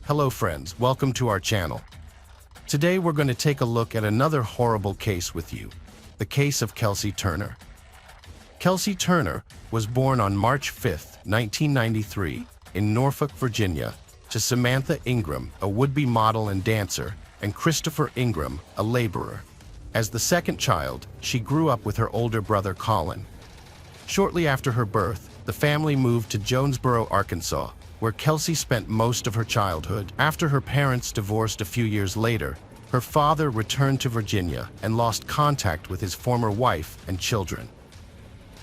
Hello friends, welcome to our channel. Today we're going to take a look at another horrible case with you, the case of Kelsey Turner. Kelsey Turner was born on March 5, 1993, in Norfolk, Virginia, to Samantha Ingram, a would-be model and dancer, and Christopher Ingram, a laborer. As the second child, she grew up with her older brother Colin. Shortly after her birth, the family moved to Jonesboro, Arkansas, where Kelsey spent most of her childhood. After her parents divorced a few years later, her father returned to Virginia and lost contact with his former wife and children.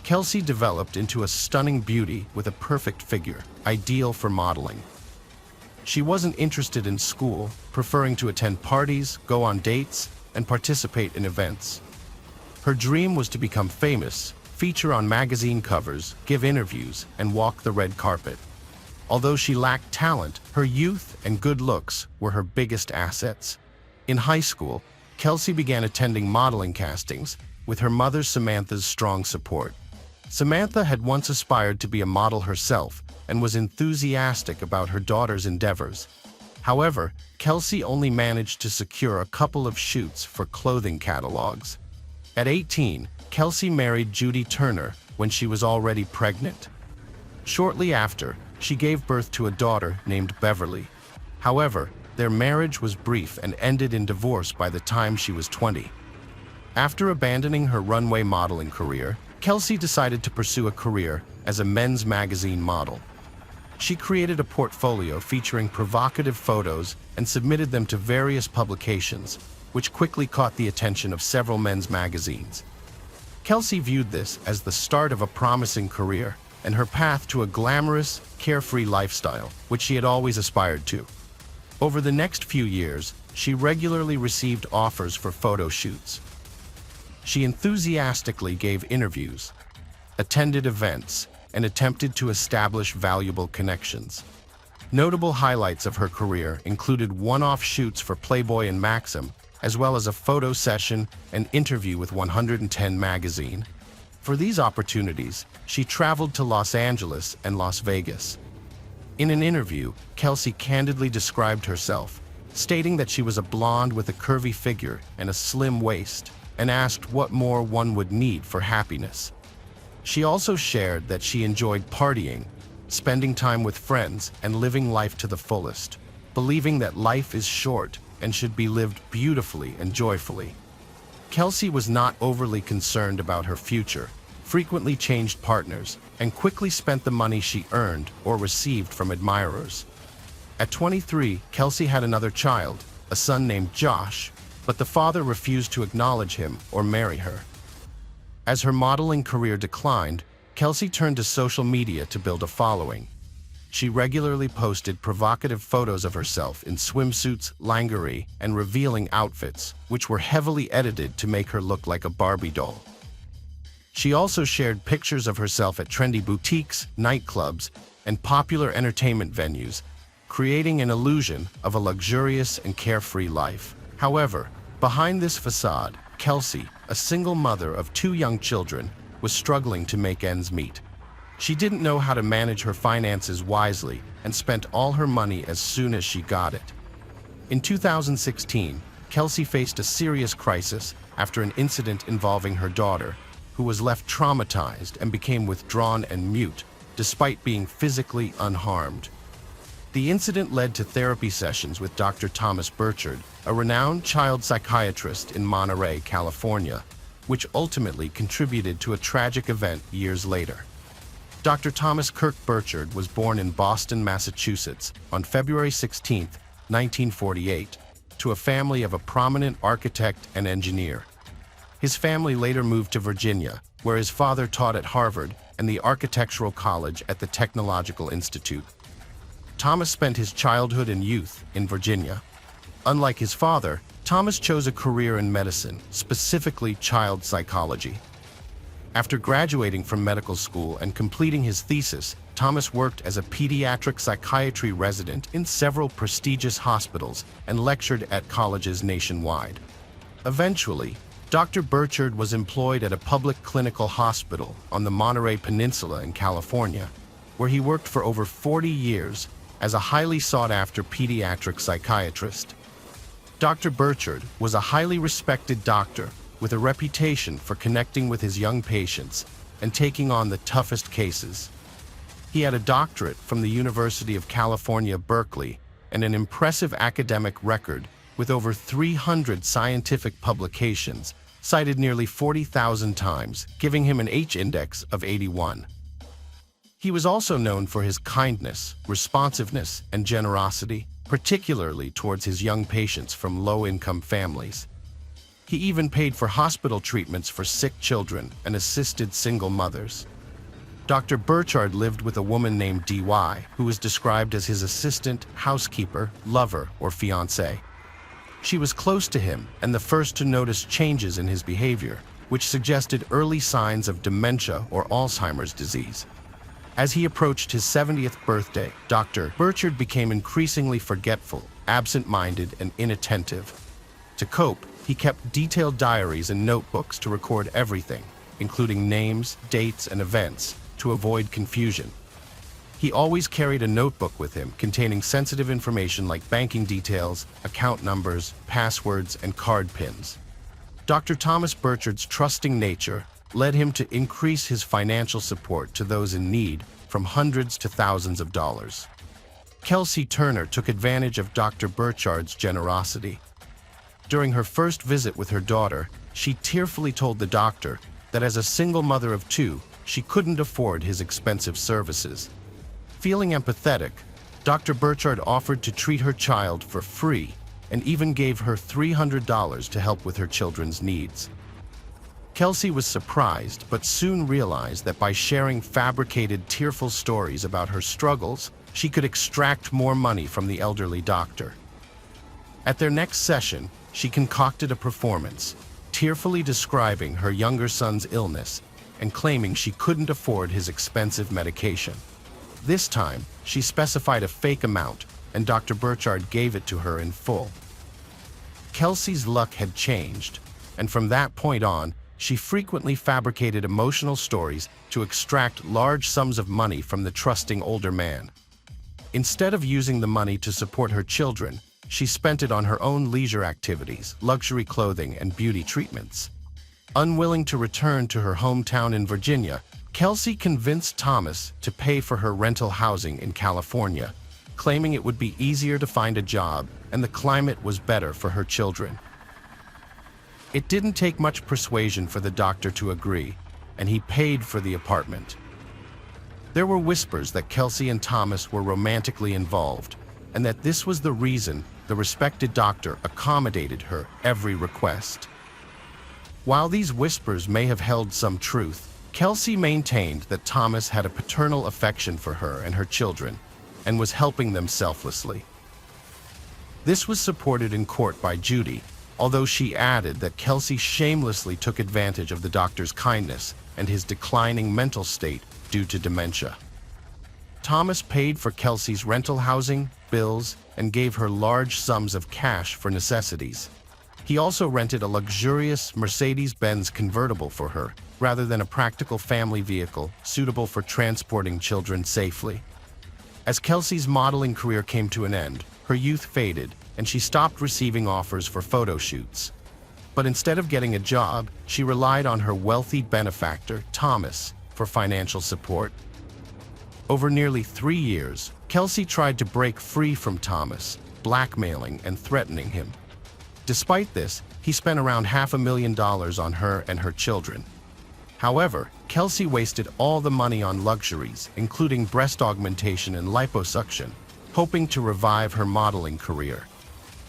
Kelsey developed into a stunning beauty with a perfect figure, ideal for modeling. She wasn't interested in school, preferring to attend parties, go on dates, and participate in events. Her dream was to become famous, feature on magazine covers, give interviews, and walk the red carpet. Although she lacked talent, her youth and good looks were her biggest assets. In high school, Kelsey began attending modeling castings, with her mother Samantha's strong support. Samantha had once aspired to be a model herself and was enthusiastic about her daughter's endeavors. However, Kelsey only managed to secure a couple of shoots for clothing catalogs. At 18, Kelsey married Judy Turner when she was already pregnant. Shortly after, she gave birth to a daughter named Beverly. However, their marriage was brief and ended in divorce by the time she was 20. After abandoning her runway modeling career, Kelsey decided to pursue a career as a men's magazine model. She created a portfolio featuring provocative photos and submitted them to various publications, which quickly caught the attention of several men's magazines. Kelsey viewed this as the start of a promising career and her path to a glamorous, carefree lifestyle, which she had always aspired to. Over the next few years, she regularly received offers for photo shoots. She enthusiastically gave interviews, attended events, and attempted to establish valuable connections. Notable highlights of her career included one-off shoots for Playboy and Maxim, as well as a photo session and interview with 110 magazine. For these opportunities, she traveled to Los Angeles and Las Vegas. In an interview, Kelsey candidly described herself, stating that she was a blonde with a curvy figure and a slim waist, and asked what more one would need for happiness. She also shared that she enjoyed partying, spending time with friends, and living life to the fullest, believing that life is short and should be lived beautifully and joyfully. Kelsey was not overly concerned about her future, frequently changed partners, and quickly spent the money she earned or received from admirers. At 23, Kelsey had another child, a son named Josh, but the father refused to acknowledge him or marry her. As her modeling career declined, Kelsey turned to social media to build a following. She regularly posted provocative photos of herself in swimsuits, lingerie, and revealing outfits, which were heavily edited to make her look like a Barbie doll. She also shared pictures of herself at trendy boutiques, nightclubs, and popular entertainment venues, creating an illusion of a luxurious and carefree life. However, behind this facade, Kelsey, a single mother of 2 young children, was struggling to make ends meet. She didn't know how to manage her finances wisely and spent all her money as soon as she got it. In 2016, Kelsey faced a serious crisis after an incident involving her daughter, who was left traumatized and became withdrawn and mute, despite being physically unharmed. The incident led to therapy sessions with Dr. Thomas Burchard, a renowned child psychiatrist in Monterey, California, which ultimately contributed to a tragic event years later. Dr. Thomas Kirk Burchard was born in Boston, Massachusetts, on February 16, 1948, to a family of a prominent architect and engineer. His family later moved to Virginia, where his father taught at Harvard and the Architectural College at the Technological Institute. Thomas spent his childhood and youth in Virginia. Unlike his father, Thomas chose a career in medicine, specifically child psychology. After graduating from medical school and completing his thesis, Thomas worked as a pediatric psychiatry resident in several prestigious hospitals and lectured at colleges nationwide. Eventually, Dr. Burchard was employed at a public clinical hospital on the Monterey Peninsula in California, where he worked for over 40 years as a highly sought-after pediatric psychiatrist. Dr. Burchard was a highly respected doctor with a reputation for connecting with his young patients and taking on the toughest cases. He had a doctorate from the University of California, Berkeley, and an impressive academic record with over 300 scientific publications, cited nearly 40,000 times, giving him an H-index of 81. He was also known for his kindness, responsiveness, and generosity, particularly towards his young patients from low-income families. He even paid for hospital treatments for sick children and assisted single mothers. Dr. Burchard lived with a woman named D.Y., who was described as his assistant, housekeeper, lover, or fiancée. She was close to him and the first to notice changes in his behavior, which suggested early signs of dementia or Alzheimer's disease. As he approached his 70th birthday, Dr. Burchard became increasingly forgetful, absent-minded, and inattentive. To cope, he kept detailed diaries and notebooks to record everything, including names, dates, and events, to avoid confusion. He always carried a notebook with him containing sensitive information like banking details, account numbers, passwords, and card pins. Dr. Thomas Burchard's trusting nature led him to increase his financial support to those in need from hundreds to thousands of dollars. Kelsey Turner took advantage of Dr. Burchard's generosity. During her first visit with her daughter, she tearfully told the doctor that as a single mother of two, she couldn't afford his expensive services. Feeling empathetic, Dr. Burchard offered to treat her child for free and even gave her $300 to help with her children's needs. Kelsey was surprised, but soon realized that by sharing fabricated, tearful stories about her struggles, she could extract more money from the elderly doctor. At their next session, she concocted a performance, tearfully describing her younger son's illness and claiming she couldn't afford his expensive medication. This time, she specified a fake amount, and Dr. Burchard gave it to her in full. Kelsey's luck had changed, and from that point on, she frequently fabricated emotional stories to extract large sums of money from the trusting older man. Instead of using the money to support her children, she spent it on her own leisure activities, luxury clothing, and beauty treatments. Unwilling to return to her hometown in Virginia, Kelsey convinced Thomas to pay for her rental housing in California, claiming it would be easier to find a job and the climate was better for her children. It didn't take much persuasion for the doctor to agree, and he paid for the apartment. There were whispers that Kelsey and Thomas were romantically involved, and that this was the reason the respected doctor accommodated her every request. While these whispers may have held some truth, Kelsey maintained that Thomas had a paternal affection for her and her children, and was helping them selflessly. This was supported in court by Judy, although she added that Kelsey shamelessly took advantage of the doctor's kindness and his declining mental state due to dementia. Thomas paid for Kelsey's rental housing, bills, and gave her large sums of cash for necessities. He also rented a luxurious Mercedes-Benz convertible for her, rather than a practical family vehicle suitable for transporting children safely. As Kelsey's modeling career came to an end, her youth faded, and she stopped receiving offers for photo shoots. But instead of getting a job, she relied on her wealthy benefactor, Thomas, for financial support. Over nearly 3 years, Kelsey tried to break free from Thomas, blackmailing and threatening him. Despite this, he spent around $500,000 on her and her children. However, Kelsey wasted all the money on luxuries, including breast augmentation and liposuction, hoping to revive her modeling career.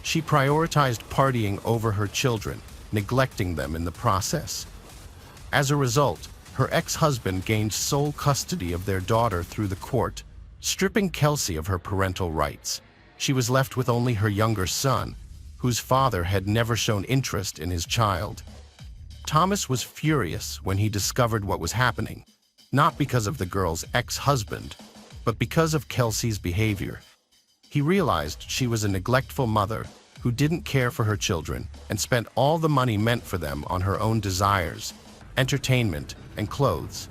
She prioritized partying over her children, neglecting them in the process. As a result, her ex-husband gained sole custody of their daughter through the court, stripping Kelsey of her parental rights. She was left with only her younger son, whose father had never shown interest in his child. Thomas was furious when he discovered what was happening, not because of the girl's ex-husband, but because of Kelsey's behavior. He realized she was a neglectful mother who didn't care for her children and spent all the money meant for them on her own desires, entertainment, and clothes.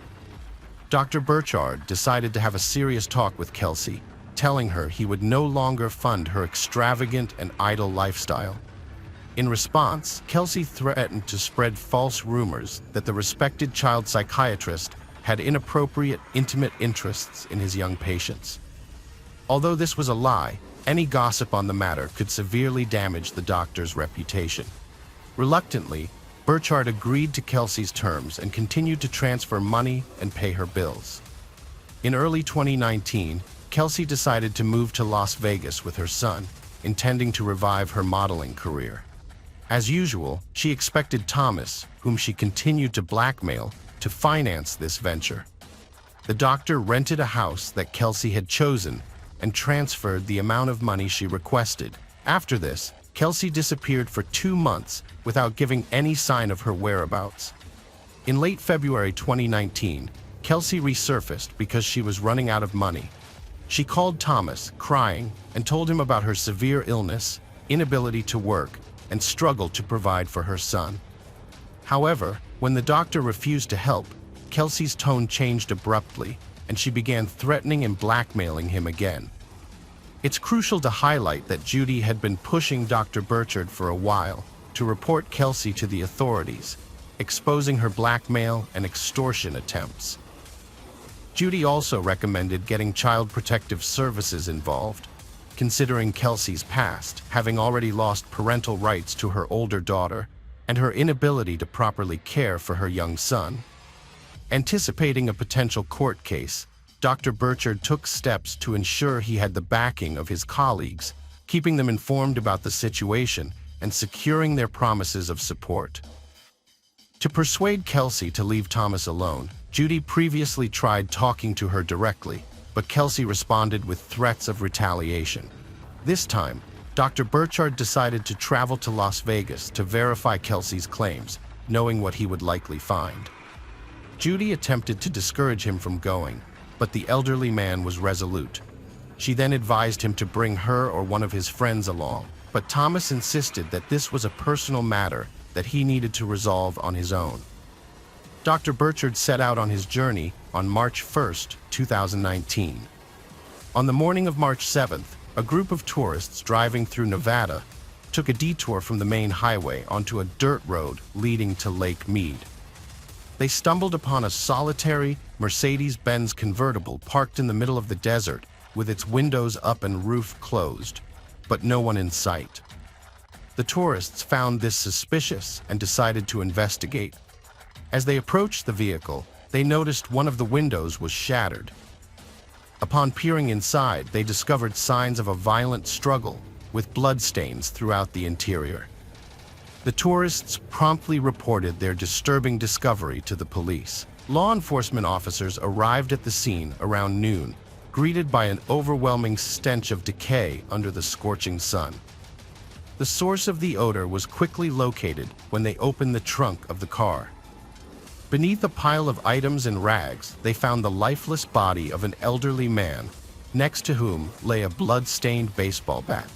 Dr. Burchard decided to have a serious talk with Kelsey, telling her he would no longer fund her extravagant and idle lifestyle. In response, Kelsey threatened to spread false rumors that the respected child psychiatrist had inappropriate, intimate interests in his young patients. Although this was a lie, any gossip on the matter could severely damage the doctor's reputation. Reluctantly, Burchard agreed to Kelsey's terms and continued to transfer money and pay her bills. In early 2019, Kelsey decided to move to Las Vegas with her son, intending to revive her modeling career. As usual, she expected Thomas, whom she continued to blackmail, to finance this venture. The doctor rented a house that Kelsey had chosen and transferred the amount of money she requested. After this, Kelsey disappeared for 2 months without giving any sign of her whereabouts. In late February 2019, Kelsey resurfaced because she was running out of money. She called Thomas, crying, and told him about her severe illness, inability to work, and struggle to provide for her son. However, when the doctor refused to help, Kelsey's tone changed abruptly, and she began threatening and blackmailing him again. It's crucial to highlight that Judy had been pushing Dr. Burchard for a while to report Kelsey to the authorities, exposing her blackmail and extortion attempts. Judy also recommended getting Child Protective Services involved, considering Kelsey's past, having already lost parental rights to her older daughter, and her inability to properly care for her young son. Anticipating a potential court case, Dr. Burchard took steps to ensure he had the backing of his colleagues, keeping them informed about the situation and securing their promises of support. To persuade Kelsey to leave Thomas alone, Judy previously tried talking to her directly, but Kelsey responded with threats of retaliation. This time, Dr. Burchard decided to travel to Las Vegas to verify Kelsey's claims, knowing what he would likely find. Judy attempted to discourage him from going, but the elderly man was resolute. She then advised him to bring her or one of his friends along, but Thomas insisted that this was a personal matter that he needed to resolve on his own. Dr. Burchard set out on his journey on March 1st, 2019. On the morning of March 7th, a group of tourists driving through Nevada took a detour from the main highway onto a dirt road leading to Lake Mead. They stumbled upon a solitary Mercedes-Benz convertible parked in the middle of the desert with its windows up and roof closed, but no one in sight. The tourists found this suspicious and decided to investigate. As they approached the vehicle, they noticed one of the windows was shattered. Upon peering inside, they discovered signs of a violent struggle with bloodstains throughout the interior. The tourists promptly reported their disturbing discovery to the police. Law enforcement officers arrived at the scene around noon, greeted by an overwhelming stench of decay under the scorching sun. The source of the odor was quickly located when they opened the trunk of the car. Beneath a pile of items and rags, they found the lifeless body of an elderly man, next to whom lay a blood-stained baseball bat.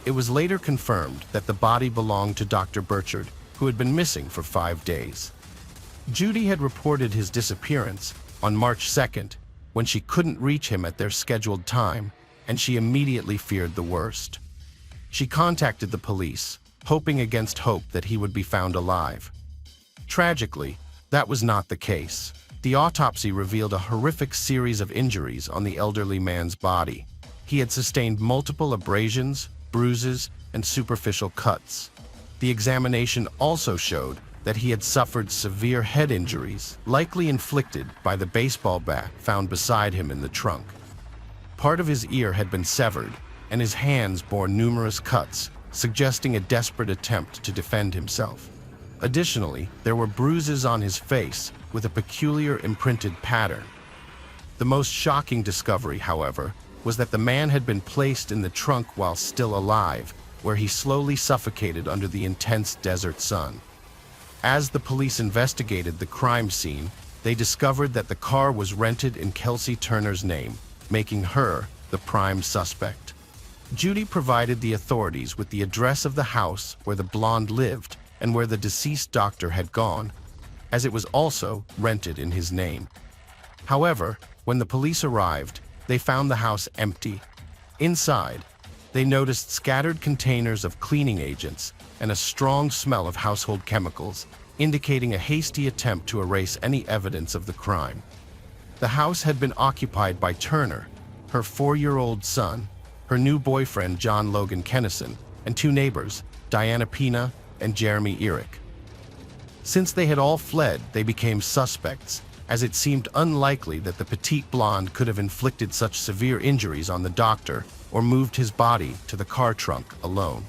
It was later confirmed that the body belonged to Dr. Burchard, who had been missing for 5 days. Judy had reported his disappearance on March 2nd, when she couldn't reach him at their scheduled time, and she immediately feared the worst. She contacted the police, hoping against hope that he would be found alive. Tragically, that was not the case. The autopsy revealed a horrific series of injuries on the elderly man's body. He had sustained multiple abrasions, bruises, and superficial cuts. The examination also showed that he had suffered severe head injuries, likely inflicted by the baseball bat found beside him in the trunk. Part of his ear had been severed, and his hands bore numerous cuts, suggesting a desperate attempt to defend himself. Additionally, there were bruises on his face with a peculiar imprinted pattern. The most shocking discovery, however, was that the man had been placed in the trunk while still alive, where he slowly suffocated under the intense desert sun. As the police investigated the crime scene, they discovered that the car was rented in Kelsey Turner's name, making her the prime suspect. Judy provided the authorities with the address of the house where the blonde lived and where the deceased doctor had gone, as it was also rented in his name. However, when the police arrived, they found the house empty, Inside, they noticed scattered containers of cleaning agents and a strong smell of household chemicals, indicating a hasty attempt to erase any evidence of the crime. The house had been occupied by Turner, her 4-year-old son, her new boyfriend John Logan Kennison, and 2 neighbors, Diana Pina and Jeremy Eric. Since they had all fled, they became suspects, as it seemed unlikely that the petite blonde could have inflicted such severe injuries on the doctor or moved his body to the car trunk alone.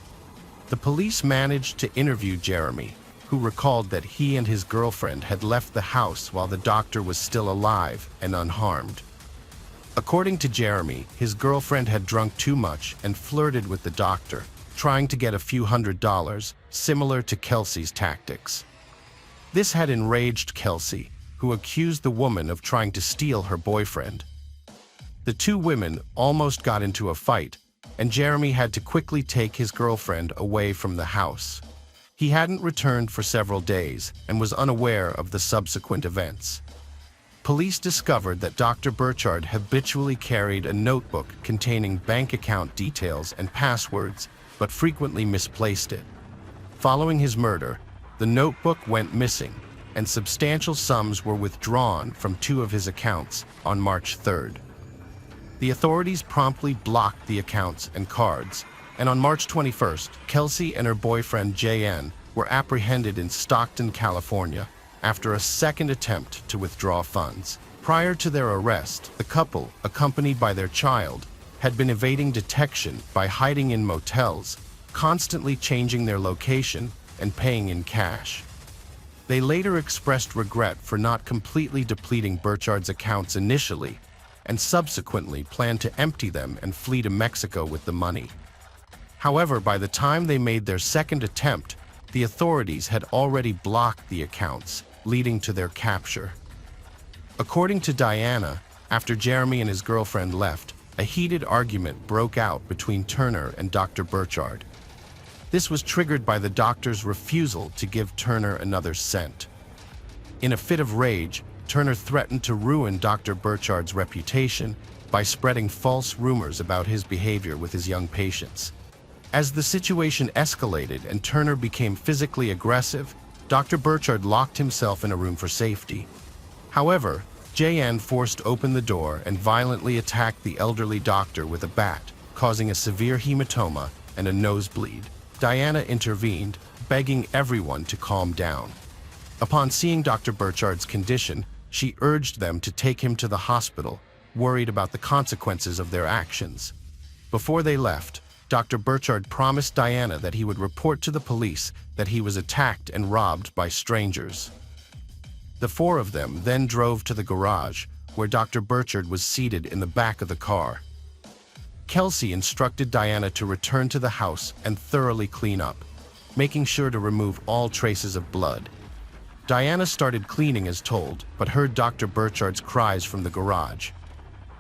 The police managed to interview Jeremy, who recalled that he and his girlfriend had left the house while the doctor was still alive and unharmed. According to Jeremy, his girlfriend had drunk too much and flirted with the doctor, trying to get a few $100s, similar to Kelsey's tactics. This had enraged Kelsey, who accused the woman of trying to steal her boyfriend. The 2 women almost got into a fight, and Jeremy had to quickly take his girlfriend away from the house. He hadn't returned for several days and was unaware of the subsequent events. Police discovered that Dr. Burchard habitually carried a notebook containing bank account details and passwords, but frequently misplaced it. Following his murder, the notebook went missing, and substantial sums were withdrawn from 2 of his accounts on March 3rd. The authorities promptly blocked the accounts and cards, and on March 21st, Kelsey and her boyfriend J.N. were apprehended in Stockton, California, after a second attempt to withdraw funds. Prior to their arrest, the couple, accompanied by their child, had been evading detection by hiding in motels, constantly changing their location and paying in cash. They later expressed regret for not completely depleting Burchard's accounts initially, and subsequently planned to empty them and flee to Mexico with the money. However, by the time they made their second attempt, the authorities had already blocked the accounts, leading to their capture. According to Diana, after Jeremy and his girlfriend left, a heated argument broke out between Turner and Dr. Burchard. This was triggered by the doctor's refusal to give Turner another cent. In a fit of rage, Turner threatened to ruin Dr. Burchard's reputation by spreading false rumors about his behavior with his young patients. As the situation escalated and Turner became physically aggressive, Dr. Burchard locked himself in a room for safety. However, J.N. forced open the door and violently attacked the elderly doctor with a bat, causing a severe hematoma and a nosebleed. Diana intervened, begging everyone to calm down. Upon seeing Dr. Burchard's condition, she urged them to take him to the hospital, worried about the consequences of their actions. Before they left, Dr. Burchard promised Diana that he would report to the police that he was attacked and robbed by strangers. The 4 of them then drove to the garage, where Dr. Burchard was seated in the back of the car. Kelsey instructed Diana to return to the house and thoroughly clean up, making sure to remove all traces of blood. Diana started cleaning as told, but heard Dr. Burchard's cries from the garage.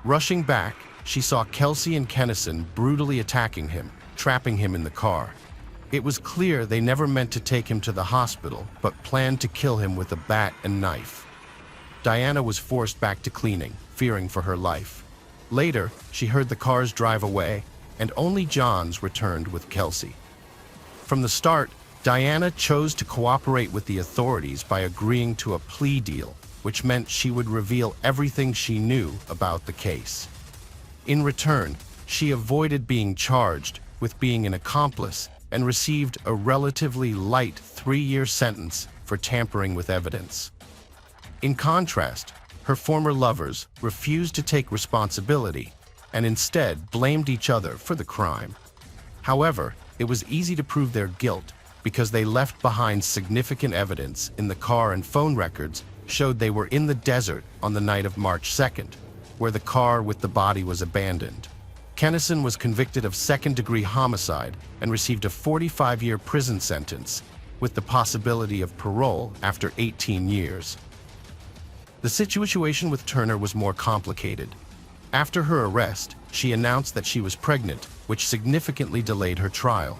Rushing back, she saw Kelsey and Kennison brutally attacking him, trapping him in the car. It was clear they never meant to take him to the hospital, but planned to kill him with a bat and knife. Diana was forced back to cleaning, fearing for her life. Later, she heard the cars drive away, and only John's returned with Kelsey. From the start, Diana chose to cooperate with the authorities by agreeing to a plea deal, which meant she would reveal everything she knew about the case. In return, she avoided being charged with being an accomplice and received a relatively light 3-year sentence for tampering with evidence. In contrast, her former lovers refused to take responsibility and instead blamed each other for the crime. However, it was easy to prove their guilt because they left behind significant evidence in the car, and phone records showed they were in the desert on the night of March 2nd, where the car with the body was abandoned. Kennison was convicted of second-degree homicide and received a 45-year prison sentence, with the possibility of parole after 18 years. The situation with Turner was more complicated. After her arrest, she announced that she was pregnant, which significantly delayed her trial.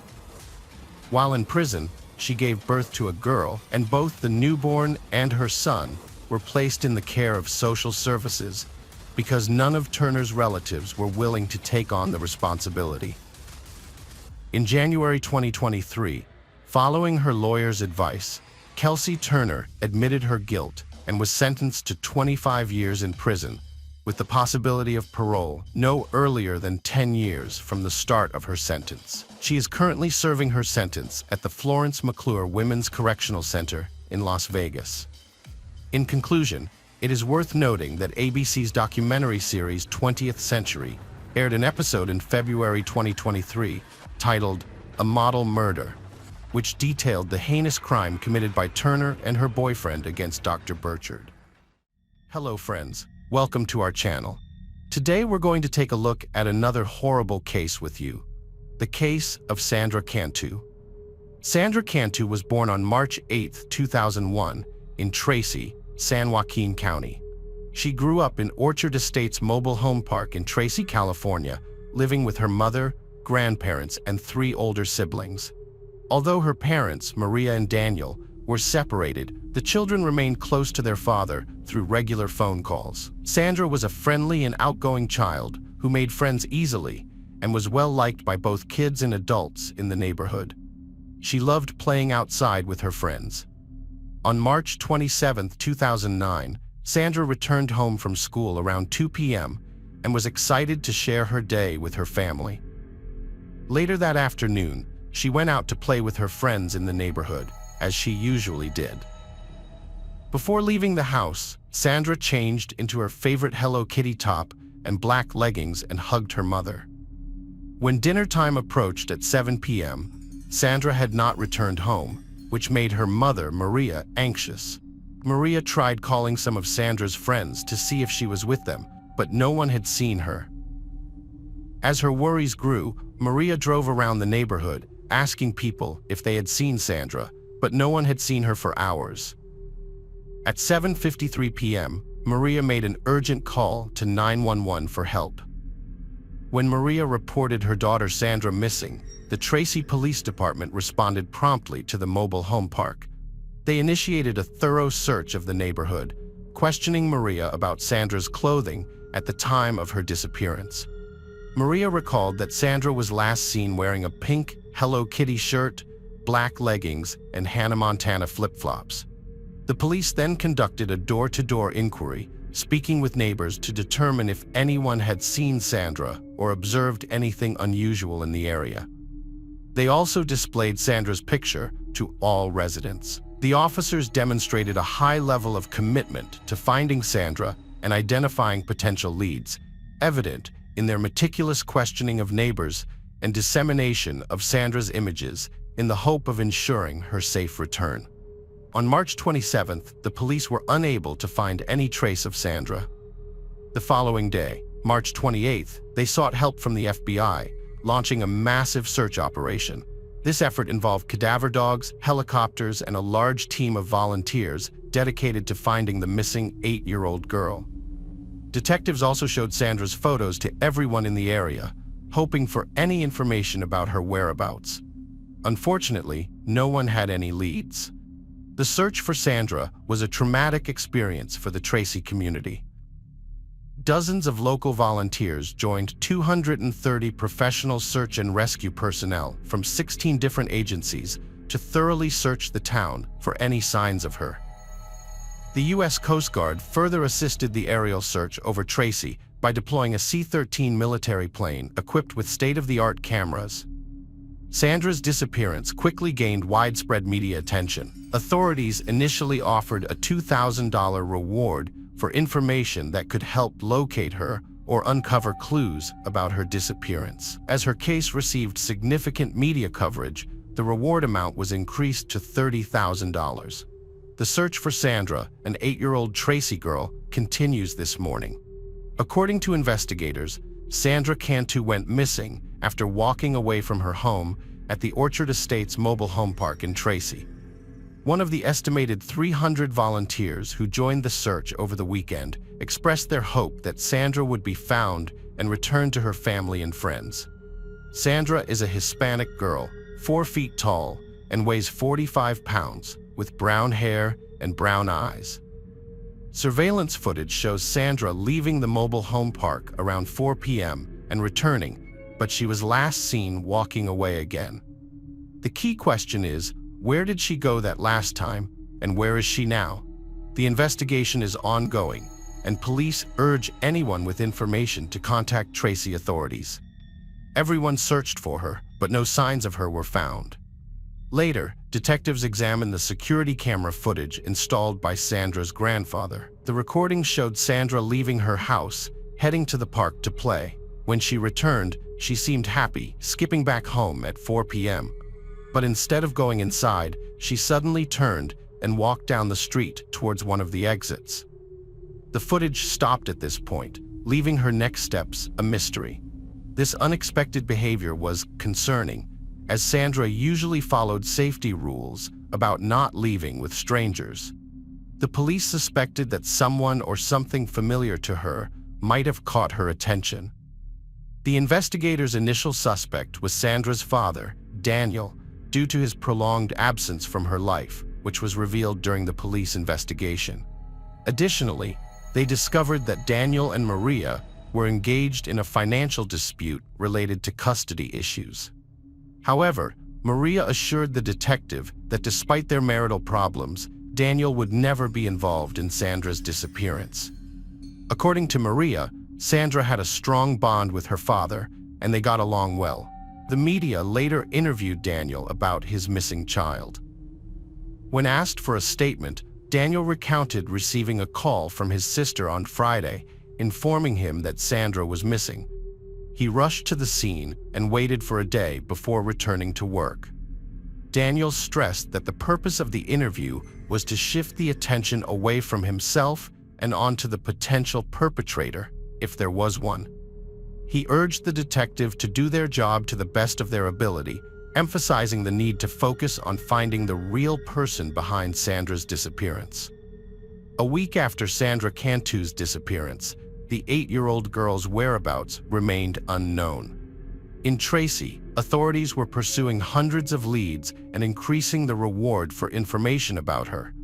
While in prison, she gave birth to a girl, and both the newborn and her son were placed in the care of social services because none of Turner's relatives were willing to take on the responsibility. In January 2023, following her lawyer's advice, Kelsey Turner admitted her guilt and was sentenced to 25 years in prison, with the possibility of parole no earlier than 10 years from the start of her sentence. She is currently serving her sentence at the Florence McClure Women's Correctional Center in Las Vegas. In conclusion, it is worth noting that ABC's documentary series 20th Century aired an episode in February 2023 titled A Model Murder, which detailed the heinous crime committed by Turner and her boyfriend against Dr. Burchard. Hello friends, welcome to our channel. Today we're going to take a look at another horrible case with you, the case of Sandra Cantu. Sandra Cantu was born on March 8, 2001 in Tracy, San Joaquin County. She grew up in Orchard Estates Mobile Home Park in Tracy, California, living with her mother, grandparents, and 3 older siblings. Although her parents, Maria and Daniel, were separated, the children remained close to their father through regular phone calls. Sandra was a friendly and outgoing child who made friends easily and was well liked by both kids and adults in the neighborhood. She loved playing outside with her friends. On March 27, 2009, Sandra returned home from school around 2 p.m. and was excited to share her day with her family. Later that afternoon, she went out to play with her friends in the neighborhood, as she usually did. Before leaving the house, Sandra changed into her favorite Hello Kitty top and black leggings and hugged her mother. When dinner time approached at 7 p.m., Sandra had not returned home, which made her mother, Maria, anxious. Maria tried calling some of Sandra's friends to see if she was with them, but no one had seen her. As her worries grew, Maria drove around the neighborhood, asking people if they had seen Sandra, but no one had seen her for hours. At 7:53 p.m., Maria made an urgent call to 911 for help. When Maria reported her daughter Sandra missing, the Tracy Police Department responded promptly to the mobile home park. They initiated a thorough search of the neighborhood, questioning Maria about Sandra's clothing at the time of her disappearance. Maria recalled that Sandra was last seen wearing a pink Hello Kitty shirt, black leggings, and Hannah Montana flip-flops. The police then conducted a door-to-door inquiry, speaking with neighbors to determine if anyone had seen Sandra or observed anything unusual in the area. They also displayed Sandra's picture to all residents. The officers demonstrated a high level of commitment to finding Sandra and identifying potential leads, evident in their meticulous questioning of neighbors and dissemination of Sandra's images in the hope of ensuring her safe return. On March 27th, the police were unable to find any trace of Sandra. The following day, March 28th, they sought help from the FBI, launching a massive search operation. This effort involved cadaver dogs, helicopters, and a large team of volunteers dedicated to finding the missing 8-year-old girl. Detectives also showed Sandra's photos to everyone in the area, hoping for any information about her whereabouts. Unfortunately, no one had any leads. The search for Sandra was a traumatic experience for the Tracy community. Dozens of local volunteers joined 230 professional search and rescue personnel from 16 different agencies to thoroughly search the town for any signs of her. The U.S. Coast Guard further assisted the aerial search over Tracy by deploying a C-13 military plane equipped with state-of-the-art cameras. Sandra's disappearance quickly gained widespread media attention. Authorities initially offered a $2,000 reward for information that could help locate her or uncover clues about her disappearance. As her case received significant media coverage, the reward amount was increased to $30,000. The search for Sandra, an 8-year-old Tracy girl, continues this morning. According to investigators, Sandra Cantu went missing after walking away from her home at the Orchard Estates Mobile Home Park in Tracy. One of the estimated 300 volunteers who joined the search over the weekend expressed their hope that Sandra would be found and returned to her family and friends. Sandra is a Hispanic girl, 4 feet tall, and weighs 45 pounds, with brown hair and brown eyes. Surveillance footage shows Sandra leaving the mobile home park around 4 p.m. and returning, but she was last seen walking away again. The key question is, where did she go that last time, and where is she now? The investigation is ongoing, and police urge anyone with information to contact Tracy authorities. Everyone searched for her, but no signs of her were found. Later, detectives examined the security camera footage installed by Sandra's grandfather. The recording showed Sandra leaving her house, heading to the park to play. When she returned, she seemed happy, skipping back home at 4 p.m. But instead of going inside, she suddenly turned and walked down the street towards one of the exits. The footage stopped at this point, leaving her next steps a mystery. This unexpected behavior was concerning, as Sandra usually followed safety rules about not leaving with strangers. The police suspected that someone or something familiar to her might have caught her attention. The investigators' initial suspect was Sandra's father, Daniel, due to his prolonged absence from her life, which was revealed during the police investigation. Additionally, they discovered that Daniel and Maria were engaged in a financial dispute related to custody issues. However, Maria assured the detective that despite their marital problems, Daniel would never be involved in Sandra's disappearance. According to Maria, Sandra had a strong bond with her father, and they got along well. The media later interviewed Daniel about his missing child. When asked for a statement, Daniel recounted receiving a call from his sister on Friday, informing him that Sandra was missing. He rushed to the scene and waited for a day before returning to work. Daniel stressed that the purpose of the interview was to shift the attention away from himself and onto the potential perpetrator, if there was one. He urged the detective to do their job to the best of their ability, emphasizing the need to focus on finding the real person behind Sandra's disappearance. A week after Sandra Cantu's disappearance, the 8-year-old girl's whereabouts remained unknown. In Tracy, authorities were pursuing hundreds of leads and increasing the reward for information about her.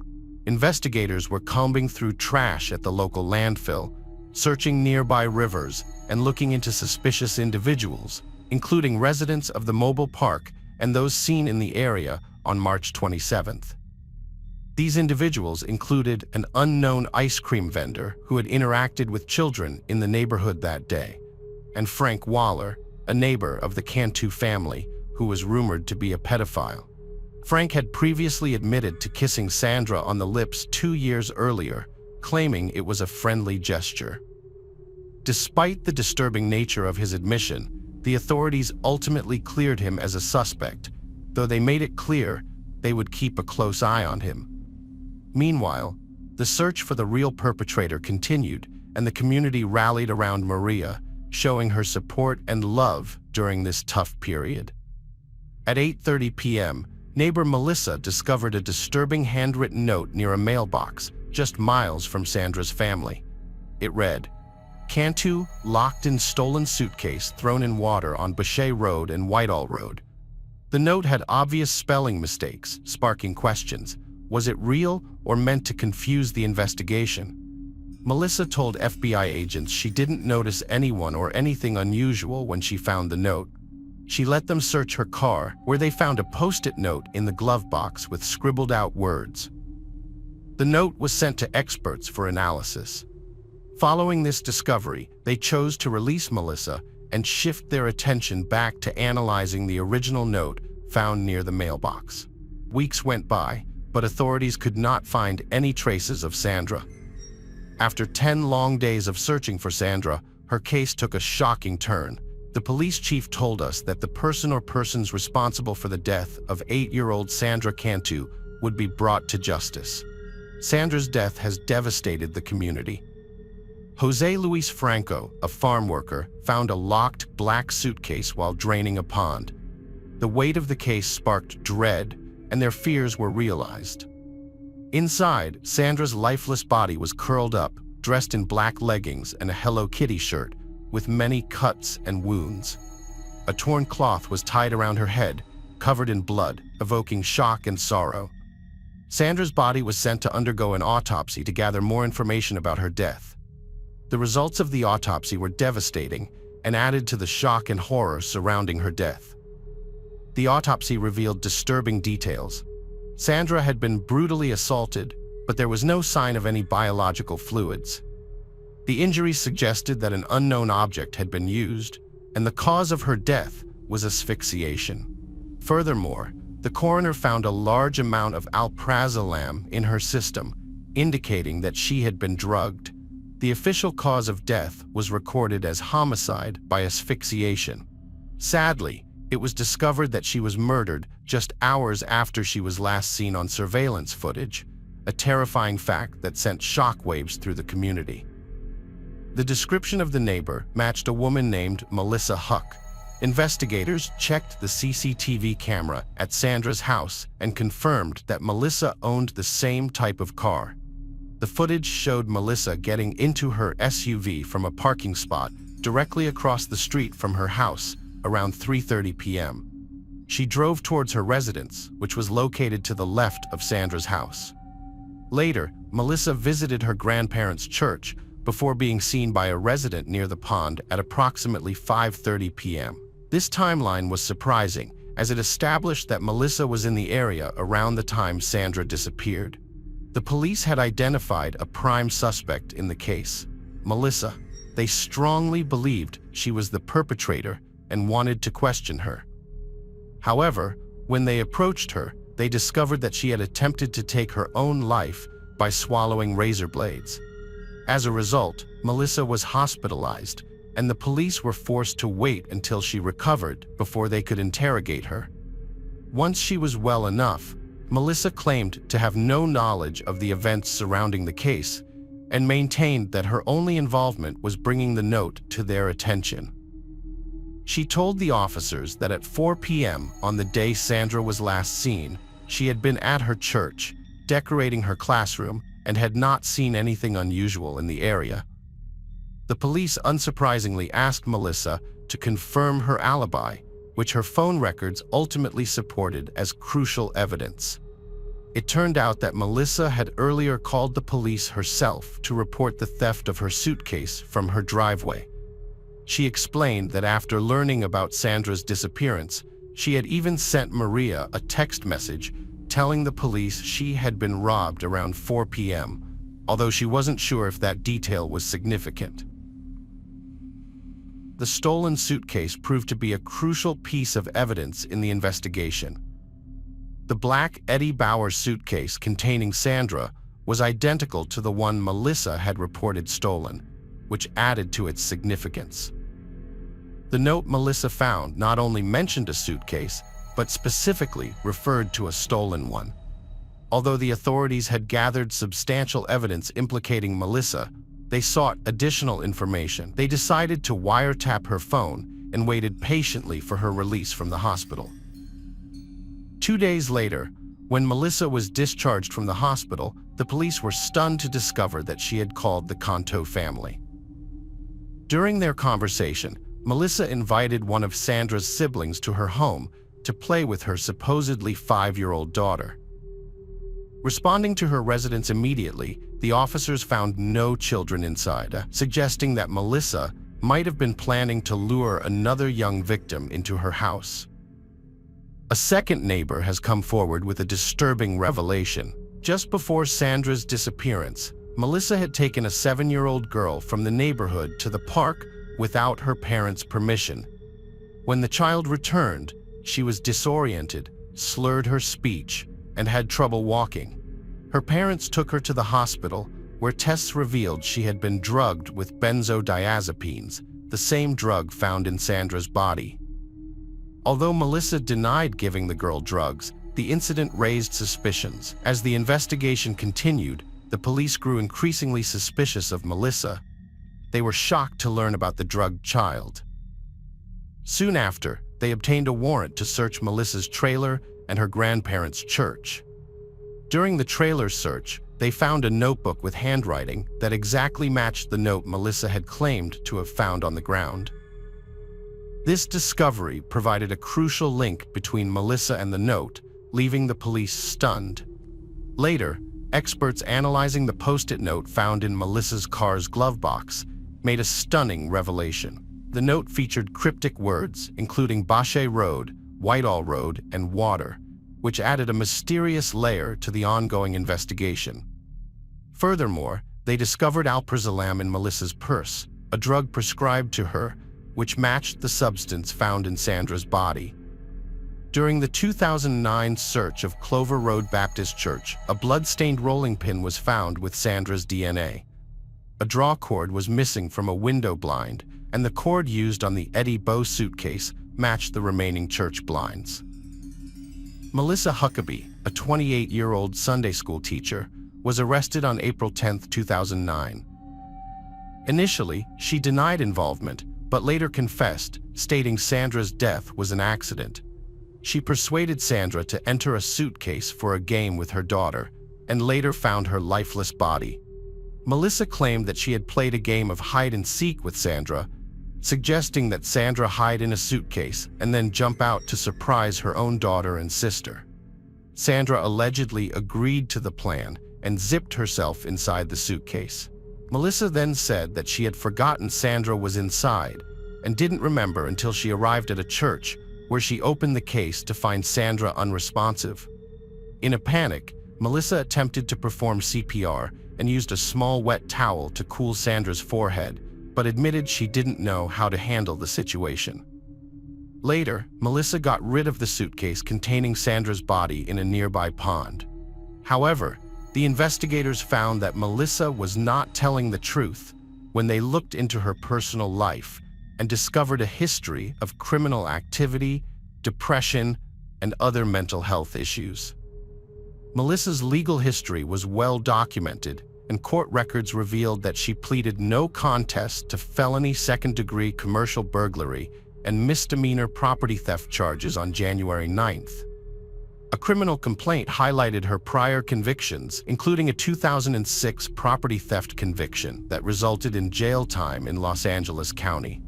Investigators were combing through trash at the local landfill, searching nearby rivers, and looking into suspicious individuals, including residents of the mobile park and those seen in the area on March 27th. These individuals included an unknown ice cream vendor who had interacted with children in the neighborhood that day, and Frank Waller, a neighbor of the Cantu family who was rumored to be a pedophile. Frank had previously admitted to kissing Sandra on the lips 2 years earlier, claiming it was a friendly gesture. Despite the disturbing nature of his admission, the authorities ultimately cleared him as a suspect, though they made it clear they would keep a close eye on him. Meanwhile, the search for the real perpetrator continued, and the community rallied around Maria, showing her support and love during this tough period. At 8:30 p.m., neighbor Melissa discovered a disturbing handwritten note near a mailbox just miles from Sandra's family. It read, "Cantu locked in stolen suitcase thrown in water on Boucher Road and Whitehall Road." The note had obvious spelling mistakes, sparking questions. Was it real or meant to confuse the investigation? Melissa told FBI agents she didn't notice anyone or anything unusual when she found the note. She let them search her car, where they found a post-it note in the glove box with scribbled out words. The note was sent to experts for analysis. Following this discovery, they chose to release Melissa and shift their attention back to analyzing the original note found near the mailbox. Weeks went by, but authorities could not find any traces of Sandra. After 10 long days of searching for Sandra, her case took a shocking turn. The police chief told us that the person or persons responsible for the death of 8-year-old Sandra Cantu would be brought to justice. Sandra's death has devastated the community. Jose Luis Franco, a farm worker, found a locked black suitcase while draining a pond. The weight of the case sparked dread, and their fears were realized. Inside, Sandra's lifeless body was curled up, dressed in black leggings and a Hello Kitty shirt, with many cuts and wounds. A torn cloth was tied around her head, covered in blood, evoking shock and sorrow. Sandra's body was sent to undergo an autopsy to gather more information about her death. The results of the autopsy were devastating and added to the shock and horror surrounding her death. The autopsy revealed disturbing details. Sandra had been brutally assaulted, but there was no sign of any biological fluids. The injuries suggested that an unknown object had been used, and the cause of her death was asphyxiation. Furthermore, the coroner found a large amount of alprazolam in her system, indicating that she had been drugged. The official cause of death was recorded as homicide by asphyxiation. Sadly, it was discovered that she was murdered just hours after she was last seen on surveillance footage, a terrifying fact that sent shockwaves through the community. The description of the neighbor matched a woman named Melissa Huck. Investigators checked the CCTV camera at Sandra's house and confirmed that Melissa owned the same type of car. The footage showed Melissa getting into her SUV from a parking spot directly across the street from her house around 3:30 p.m. She drove towards her residence, which was located to the left of Sandra's house. Later, Melissa visited her grandparents' church before being seen by a resident near the pond at approximately 5:30 p.m. This timeline was surprising, as it established that Melissa was in the area around the time Sandra disappeared. The police had identified a prime suspect in the case, Melissa. They strongly believed she was the perpetrator and wanted to question her. However, when they approached her, they discovered that she had attempted to take her own life by swallowing razor blades. As a result, Melissa was hospitalized, and the police were forced to wait until she recovered before they could interrogate her. Once she was well enough, Melissa claimed to have no knowledge of the events surrounding the case and maintained that her only involvement was bringing the note to their attention. She told the officers that at 4 p.m. on the day Sandra was last seen, she had been at her church, decorating her classroom, and had not seen anything unusual in the area. The police unsurprisingly asked Melissa to confirm her alibi, which her phone records ultimately supported as crucial evidence. It turned out that Melissa had earlier called the police herself to report the theft of her suitcase from her driveway. She explained that after learning about Sandra's disappearance, she had even sent Maria a text message telling the police she had been robbed around 4 p.m., although she wasn't sure if that detail was significant. The stolen suitcase proved to be a crucial piece of evidence in the investigation. The black Eddie Bauer suitcase containing Sandra was identical to the one Melissa had reported stolen, which added to its significance. The note Melissa found not only mentioned a suitcase, but specifically referred to a stolen one. Although the authorities had gathered substantial evidence implicating Melissa, they sought additional information. They decided to wiretap her phone and waited patiently for her release from the hospital. 2 days later, when Melissa was discharged from the hospital, the police were stunned to discover that she had called the Canto family. During their conversation, Melissa invited one of Sandra's siblings to her home to play with her supposedly 5-year-old daughter. Responding to her residence immediately, the officers found no children inside, suggesting that Melissa might have been planning to lure another young victim into her house. A second neighbor has come forward with a disturbing revelation. Just before Sandra's disappearance, Melissa had taken a 7-year-old girl from the neighborhood to the park without her parents' permission. When the child returned, she was disoriented, slurred her speech, and had trouble walking. Her parents took her to the hospital, where tests revealed she had been drugged with benzodiazepines, the same drug found in Sandra's body. Although Melissa denied giving the girl drugs, the incident raised suspicions. As the investigation continued, the police grew increasingly suspicious of Melissa. They were shocked to learn about the drugged child. Soon after, they obtained a warrant to search Melissa's trailer and her grandparents' church. During the trailer search, they found a notebook with handwriting that exactly matched the note Melissa had claimed to have found on the ground. This discovery provided a crucial link between Melissa and the note, leaving the police stunned. Later, experts analyzing the post-it note found in Melissa's car's glove box made a stunning revelation. The note featured cryptic words, including Bache Road, Whitehall Road, and water, which added a mysterious layer to the ongoing investigation. Furthermore, they discovered alprazolam in Melissa's purse, a drug prescribed to her, which matched the substance found in Sandra's body. During the 2009 search of Clover Road Baptist Church, a blood-stained rolling pin was found with Sandra's DNA. A draw cord was missing from a window blind, and the cord used on the Eddie Bow suitcase matched the remaining church blinds. Melissa Huckabee, a 28-year-old Sunday school teacher, was arrested on April 10, 2009. Initially, she denied involvement, but later confessed, stating Sandra's death was an accident. She persuaded Sandra to enter a suitcase for a game with her daughter, and later found her lifeless body. Melissa claimed that she had played a game of hide-and-seek with Sandra, suggesting that Sandra hide in a suitcase and then jump out to surprise her own daughter and sister. Sandra allegedly agreed to the plan and zipped herself inside the suitcase. Melissa then said that she had forgotten Sandra was inside and didn't remember until she arrived at a church where she opened the case to find Sandra unresponsive. In a panic, Melissa attempted to perform CPR and used a small wet towel to cool Sandra's forehead, but admitted she didn't know how to handle the situation. Later, Melissa got rid of the suitcase containing Sandra's body in a nearby pond. However, the investigators found that Melissa was not telling the truth when they looked into her personal life and discovered a history of criminal activity, depression, and other mental health issues. Melissa's legal history was well documented, and court records revealed that she pleaded no contest to felony second-degree commercial burglary and misdemeanor property theft charges on January 9th. A criminal complaint highlighted her prior convictions, including a 2006 property theft conviction that resulted in jail time in Los Angeles County.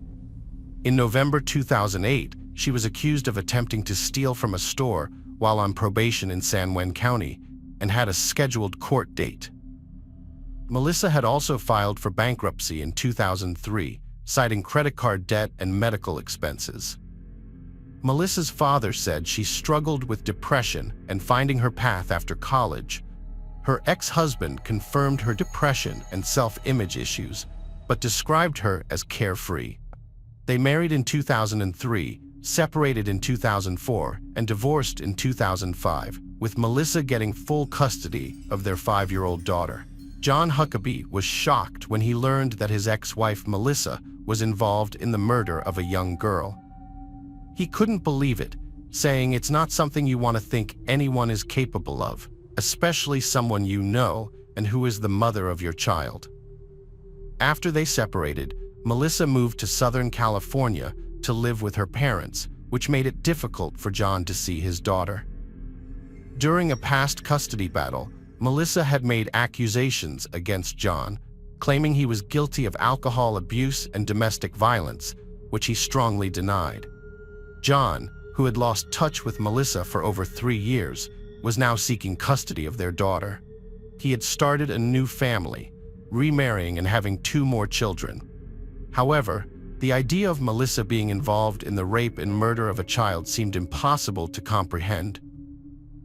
In November 2008, she was accused of attempting to steal from a store while on probation in San Juan County and had a scheduled court date. Melissa had also filed for bankruptcy in 2003, citing credit card debt and medical expenses. Melissa's father said she struggled with depression and finding her path after college. Her ex-husband confirmed her depression and self-image issues, but described her as carefree. They married in 2003, separated in 2004, and divorced in 2005, with Melissa getting full custody of their 5-year-old daughter. John Huckabee was shocked when he learned that his ex-wife Melissa was involved in the murder of a young girl. He couldn't believe it, saying it's not something you want to think anyone is capable of, especially someone you know and who is the mother of your child. After they separated, Melissa moved to Southern California to live with her parents, which made it difficult for John to see his daughter. During a past custody battle, Melissa had made accusations against John, claiming he was guilty of alcohol abuse and domestic violence, which he strongly denied. John, who had lost touch with Melissa for over 3 years, was now seeking custody of their daughter. He had started a new family, remarrying and having 2 more children. However, the idea of Melissa being involved in the rape and murder of a child seemed impossible to comprehend.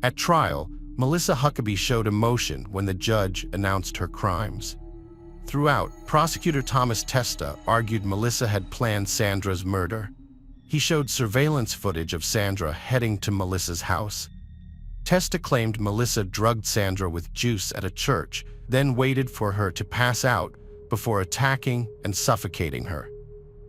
At trial, Melissa Huckabee showed emotion when the judge announced her crimes. Throughout, prosecutor Thomas Testa argued Melissa had planned Sandra's murder. He showed surveillance footage of Sandra heading to Melissa's house. Testa claimed Melissa drugged Sandra with juice at a church, then waited for her to pass out before attacking and suffocating her.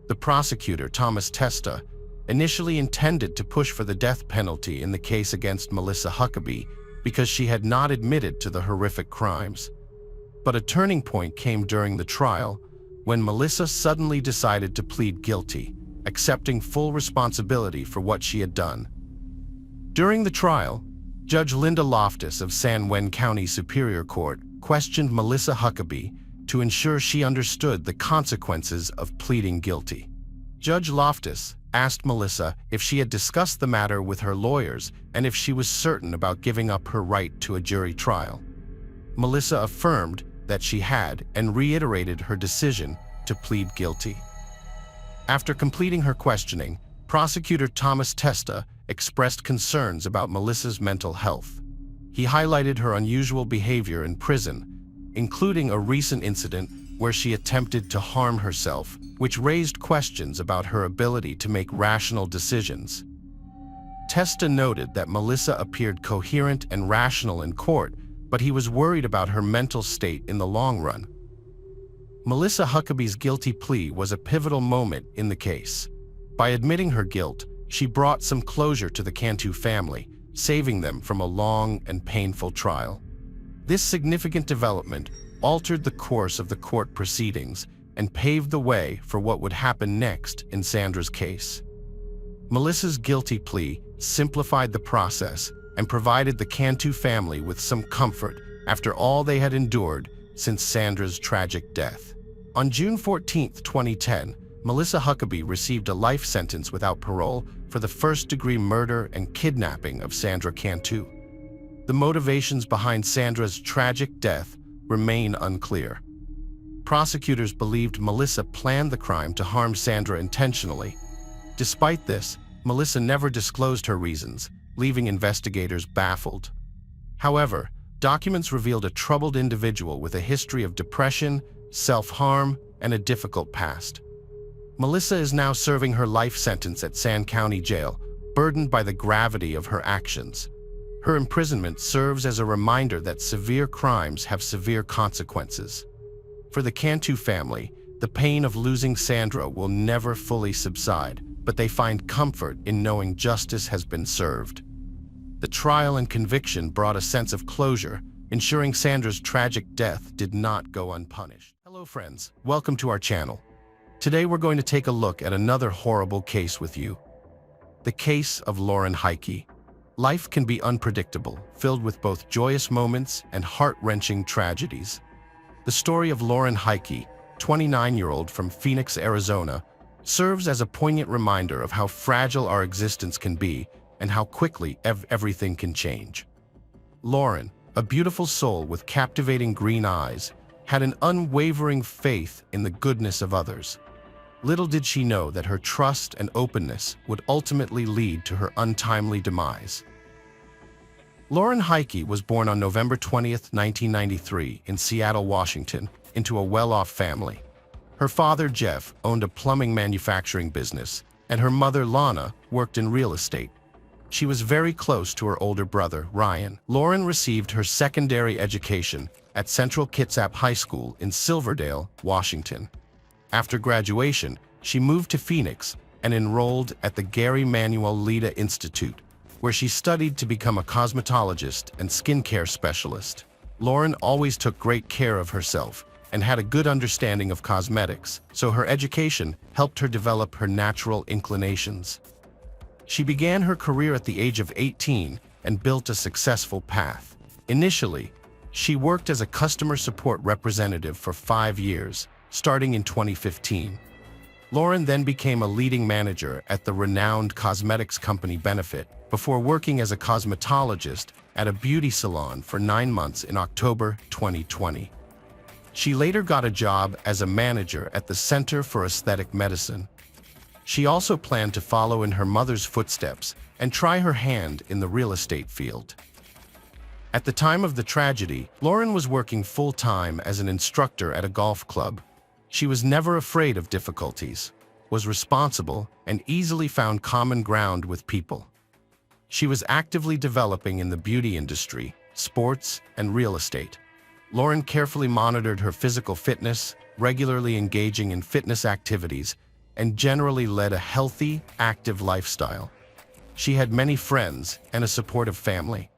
The prosecutor, Thomas Testa, initially intended to push for the death penalty in the case against Melissa Huckabee because she had not admitted to the horrific crimes. But a turning point came during the trial when Melissa suddenly decided to plead guilty, accepting full responsibility for what she had done. During the trial, Judge Linda Loftus of San Juan County Superior Court questioned Melissa Huckabee to ensure she understood the consequences of pleading guilty. Judge Loftus asked Melissa if she had discussed the matter with her lawyers and if she was certain about giving up her right to a jury trial. Melissa affirmed that she had and reiterated her decision to plead guilty. After completing her questioning, prosecutor Thomas Testa expressed concerns about Melissa's mental health. He highlighted her unusual behavior in prison, including a recent incident where she attempted to harm herself, which raised questions about her ability to make rational decisions. Testa noted that Melissa appeared coherent and rational in court, but he was worried about her mental state in the long run. Melissa Huckabee's guilty plea was a pivotal moment in the case. By admitting her guilt, she brought some closure to the Cantu family, saving them from a long and painful trial. This significant development altered the course of the court proceedings and paved the way for what would happen next in Sandra's case. Melissa's guilty plea simplified the process and provided the Cantu family with some comfort after all they had endured since Sandra's tragic death. On June 14, 2010, Melissa Huckabee received a life sentence without parole for the first-degree murder and kidnapping of Sandra Cantu. The motivations behind Sandra's tragic death remain unclear. Prosecutors believed Melissa planned the crime to harm Sandra intentionally. Despite this, Melissa never disclosed her reasons, leaving investigators baffled. However, documents revealed a troubled individual with a history of depression, self-harm, and a difficult past. Melissa is now serving her life sentence at Sand County Jail, burdened by the gravity of her actions. Her imprisonment serves as a reminder that severe crimes have severe consequences. For the Cantu family, the pain of losing Sandra will never fully subside, but they find comfort in knowing justice has been served. The trial and conviction brought a sense of closure, ensuring Sandra's tragic death did not go unpunished. Hello friends, welcome to our channel. Today we're going to take a look at another horrible case with you. The case of Lauren Heike. Life can be unpredictable, filled with both joyous moments and heart-wrenching tragedies. The story of Lauren Heike, 29-year-old from Phoenix, Arizona, serves as a poignant reminder of how fragile our existence can be and how quickly everything can change. Lauren, a beautiful soul with captivating green eyes, had an unwavering faith in the goodness of others. Little did she know that her trust and openness would ultimately lead to her untimely demise. Lauren Heike was born on November 20, 1993, in Seattle, Washington, into a well-off family. Her father, Jeff, owned a plumbing manufacturing business, and her mother, Lana, worked in real estate. She was very close to her older brother, Ryan. Lauren received her secondary education at Central Kitsap High School in Silverdale, Washington. After graduation, she moved to Phoenix and enrolled at the Gary Manuel Leda Institute, where she studied to become a cosmetologist and skincare specialist. Lauren always took great care of herself and had a good understanding of cosmetics, so her education helped her develop her natural inclinations. She began her career at the age of 18 and built a successful path. Initially, she worked as a customer support representative for 5 years, starting in 2015. Lauren then became a leading manager at the renowned cosmetics company Benefit, before working as a cosmetologist at a beauty salon for 9 months in October 2020. She later got a job as a manager at the Center for Aesthetic Medicine. She also planned to follow in her mother's footsteps and try her hand in the real estate field. At the time of the tragedy, Lauren was working full-time as an instructor at a golf club. She was never afraid of difficulties, was responsible, and easily found common ground with people. She was actively developing in the beauty industry, sports, and real estate. Lauren carefully monitored her physical fitness, regularly engaging in fitness activities, and generally led a healthy, active lifestyle. She had many friends and a supportive family.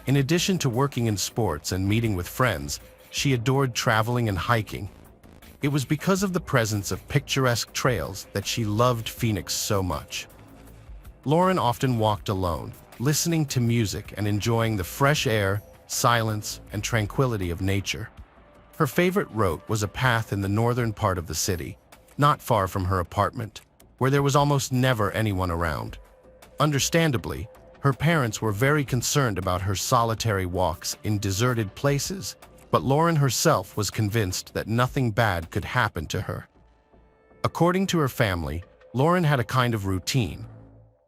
In addition to working in sports and meeting with friends, she adored traveling and hiking. It was because of the presence of picturesque trails that she loved Phoenix so much. Lauren often walked alone, listening to music and enjoying the fresh air, silence, and tranquility of nature. Her favorite route was a path in the northern part of the city, not far from her apartment, where there was almost never anyone around. Understandably, her parents were very concerned about her solitary walks in deserted places but Lauren herself was convinced that nothing bad could happen to her. According to her family, Lauren had a kind of routine.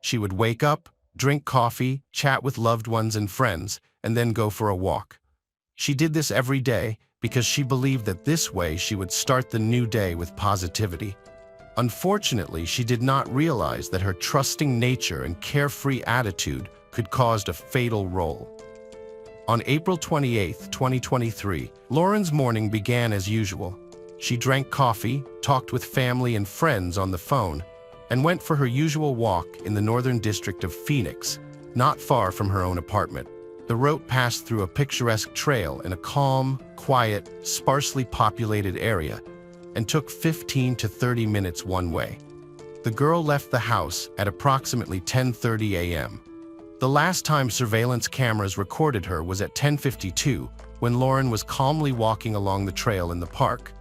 She would wake up, drink coffee, chat with loved ones and friends, and then go for a walk. She did this every day because she believed that this way she would start the new day with positivity. Unfortunately, she did not realize that her trusting nature and carefree attitude could cause a fatal role. On April 28, 2023, Lauren's morning began as usual. She drank coffee, talked with family and friends on the phone, and went for her usual walk in the northern district of Phoenix, not far from her own apartment. The route passed through a picturesque trail in a calm, quiet, sparsely populated area, and took 15 to 30 minutes one way. The girl left the house at approximately 10:30 a.m. The last time surveillance cameras recorded her was at 10:52, when Lauren was calmly walking along the trail in the park.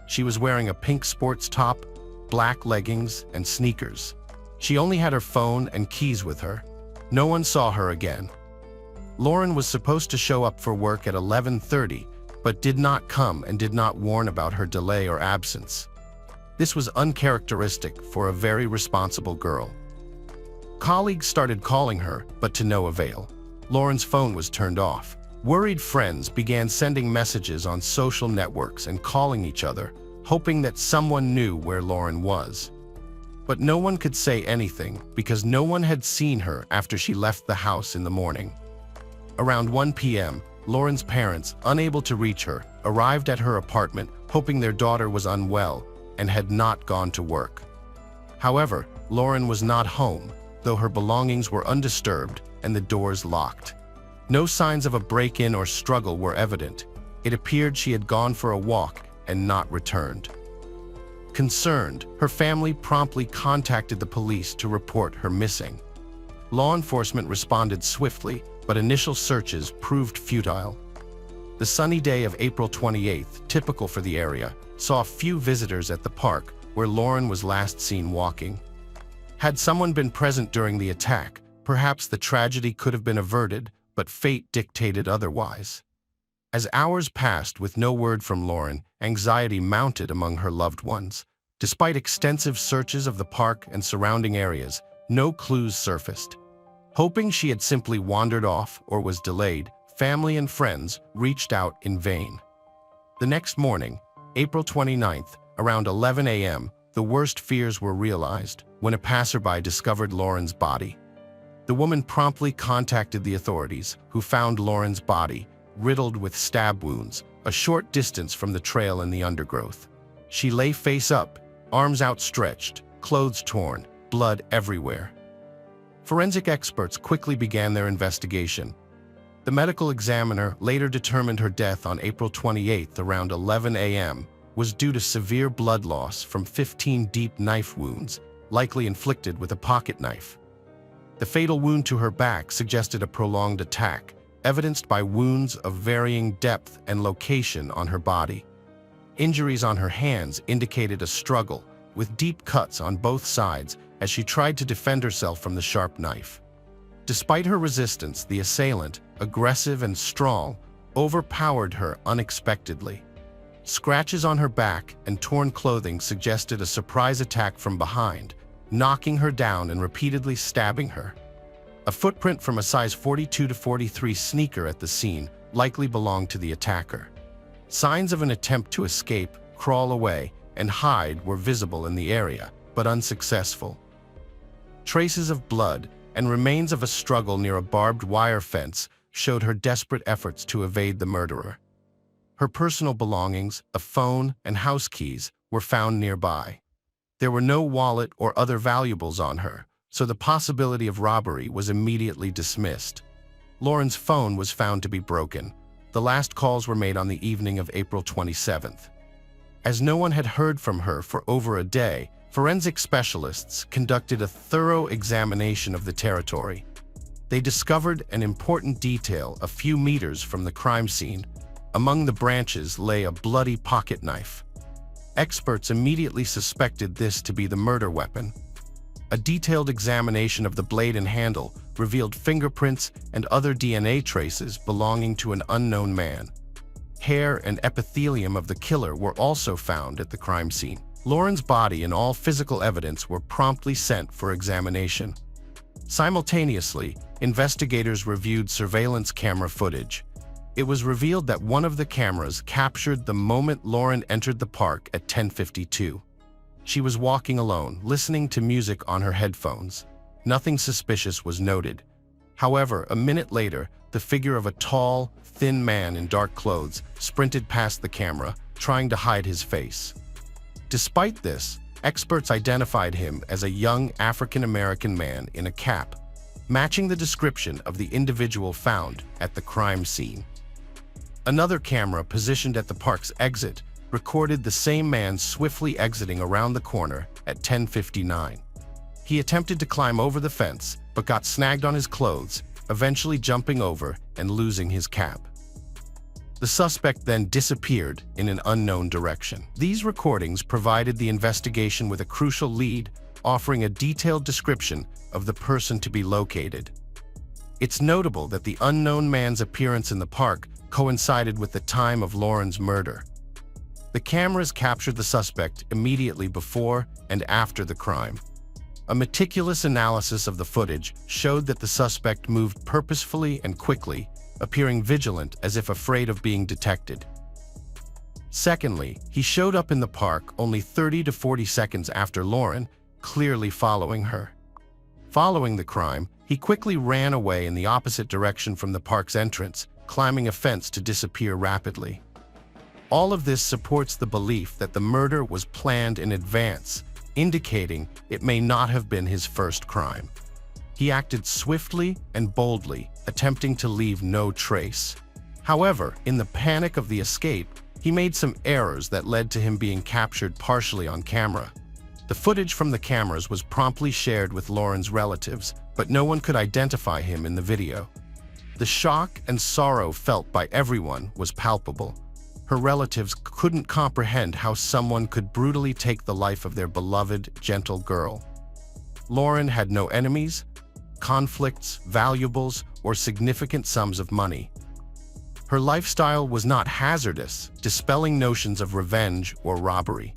She was wearing a pink sports top, black leggings, and sneakers. She only had her phone and keys with her. No one saw her again. Lauren was supposed to show up for work at 11:30, but did not come and did not warn about her delay or absence. This was uncharacteristic for a very responsible girl. Colleagues started calling her, but to no avail. Lauren's phone was turned off. Worried friends began sending messages on social networks and calling each other, hoping that someone knew where Lauren was. But no one could say anything because no one had seen her after she left the house in the morning. Around 1 p.m., Lauren's parents, unable to reach her, arrived at her apartment hoping their daughter was unwell and had not gone to work. However, Lauren was not home, though her belongings were undisturbed and the doors locked. No signs of a break-in or struggle were evident. It appeared she had gone for a walk and not returned. Concerned, her family promptly contacted the police to report her missing. Law enforcement responded swiftly, but initial searches proved futile. The sunny day of April 28th, typical for the area, saw few visitors at the park where Lauren was last seen walking. Had someone been present during the attack, perhaps the tragedy could have been averted, but fate dictated otherwise. As hours passed with no word from Lauren, anxiety mounted among her loved ones. Despite extensive searches of the park and surrounding areas, no clues surfaced. Hoping she had simply wandered off or was delayed, family and friends reached out in vain. The next morning, April 29th, around 11 a.m., the worst fears were realized when a passerby discovered Lauren's body. The woman promptly contacted the authorities, who found Lauren's body, riddled with stab wounds, a short distance from the trail in the undergrowth. She lay face up, arms outstretched, clothes torn, blood everywhere. Forensic experts quickly began their investigation. The medical examiner later determined her death on April 28th around 11 a.m. was due to severe blood loss from 15 deep knife wounds, likely inflicted with a pocket knife. The fatal wound to her back suggested a prolonged attack, evidenced by wounds of varying depth and location on her body. Injuries on her hands indicated a struggle, with deep cuts on both sides as she tried to defend herself from the sharp knife. Despite her resistance, the assailant, aggressive and strong, overpowered her unexpectedly. Scratches on her back and torn clothing suggested a surprise attack from behind, knocking her down and repeatedly stabbing her. A footprint from a size 42 to 43 sneaker at the scene likely belonged to the attacker. Signs of an attempt to escape, crawl away, and hide were visible in the area, but unsuccessful. Traces of blood and remains of a struggle near a barbed wire fence showed her desperate efforts to evade the murderer. Her personal belongings, a phone, and house keys were found nearby. There were no wallet or other valuables on her, so the possibility of robbery was immediately dismissed. Lauren's phone was found to be broken. The last calls were made on the evening of April 27th. As no one had heard from her for over a day, forensic specialists conducted a thorough examination of the territory. They discovered an important detail a few meters from the crime scene. Among the branches lay a bloody pocket knife. Experts immediately suspected this to be the murder weapon. A detailed examination of the blade and handle revealed fingerprints and other DNA traces belonging to an unknown man. hair, and epithelium of the killer were also found at the crime scene. Lauren's body and all physical evidence were promptly sent for examination. Simultaneously, investigators reviewed surveillance camera footage. It was revealed that one of the cameras captured the moment Lauren entered the park at 10:52. She was walking alone, listening to music on her headphones. Nothing suspicious was noted. However, a minute later, the figure of a tall, thin man in dark clothes sprinted past the camera, trying to hide his face. Despite this, experts identified him as a young African-American man in a cap, matching the description of the individual found at the crime scene. Another camera positioned at the park's exit recorded the same man swiftly exiting around the corner at 10:59. He attempted to climb over the fence, but got snagged on his clothes, eventually jumping over and losing his cap. The suspect then disappeared in an unknown direction. These recordings provided the investigation with a crucial lead, offering a detailed description of the person to be located. It's notable that the unknown man's appearance in the park coincided with the time of Lauren's murder. The cameras captured the suspect immediately before and after the crime. A meticulous analysis of the footage showed that the suspect moved purposefully and quickly, appearing vigilant as if afraid of being detected. Secondly, he showed up in the park only 30 to 40 seconds after Lauren, clearly following her. Following the crime, he quickly ran away in the opposite direction from the park's entrance, climbing a fence to disappear rapidly. All of this supports the belief that the murder was planned in advance, indicating it may not have been his first crime. He acted swiftly and boldly, attempting to leave no trace. However, in the panic of the escape, he made some errors that led to him being captured partially on camera. The footage from the cameras was promptly shared with Lauren's relatives, but no one could identify him in the video. The shock and sorrow felt by everyone was palpable. Her relatives couldn't comprehend how someone could brutally take the life of their beloved, gentle girl. Lauren had no enemies, conflicts, valuables, or significant sums of money. Her lifestyle was not hazardous, dispelling notions of revenge or robbery.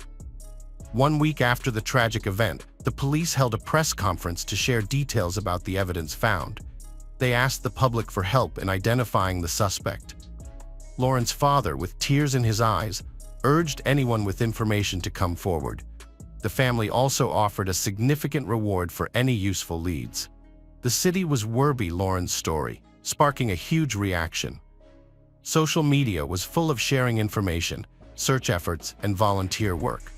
1 week after the tragic event, the police held a press conference to share details about the evidence found. They asked the public for help in identifying the suspect. Lauren's father, with tears in his eyes, urged anyone with information to come forward. The family also offered a significant reward for any useful leads. The city was worthy Lauren's story, sparking a huge reaction. Social media was full of sharing information, search efforts, and volunteer work.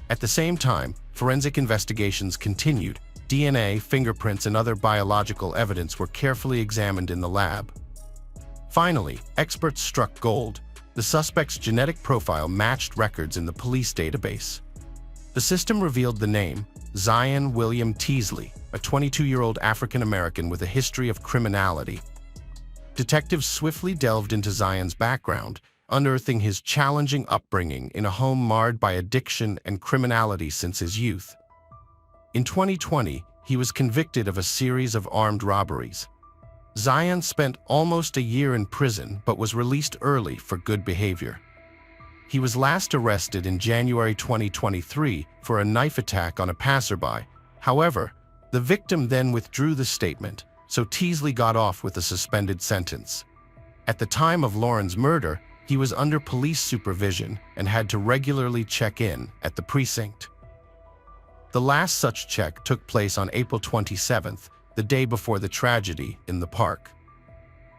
At the same time, forensic investigations continued. DNA, fingerprints, and other biological evidence were carefully examined in the lab. Finally, experts struck gold. The suspect's genetic profile matched records in the police database. The system revealed the name, Zion William Teasley, a 22-year-old African-American with a history of criminality. Detectives swiftly delved into Zion's background, unearthing his challenging upbringing in a home marred by addiction and criminality since his youth. In 2020, he was convicted of a series of armed robberies. Zion spent almost a year in prison but was released early for good behavior. He was last arrested in January 2023 for a knife attack on a passerby. However, the victim then withdrew the statement, so Teasley got off with a suspended sentence. At the time of Lauren's murder, he was under police supervision and had to regularly check in at the precinct. The last such check took place on April 27th, the day before the tragedy in the park.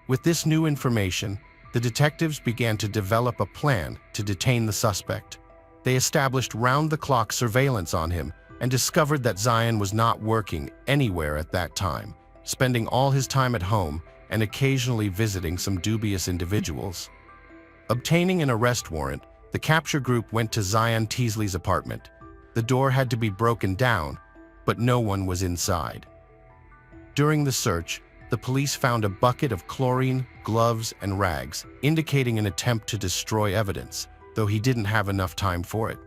With this new information, the detectives began to develop a plan to detain the suspect. They established round-the-clock surveillance on him and discovered that Zion was not working anywhere at that time, spending all his time at home and occasionally visiting some dubious individuals. Obtaining an arrest warrant, the capture group went to Zion Teasley's apartment. The door had to be broken down, but no one was inside. During the search, the police found a bucket of chlorine, gloves, and rags, indicating an attempt to destroy evidence, though he didn't have enough time for it.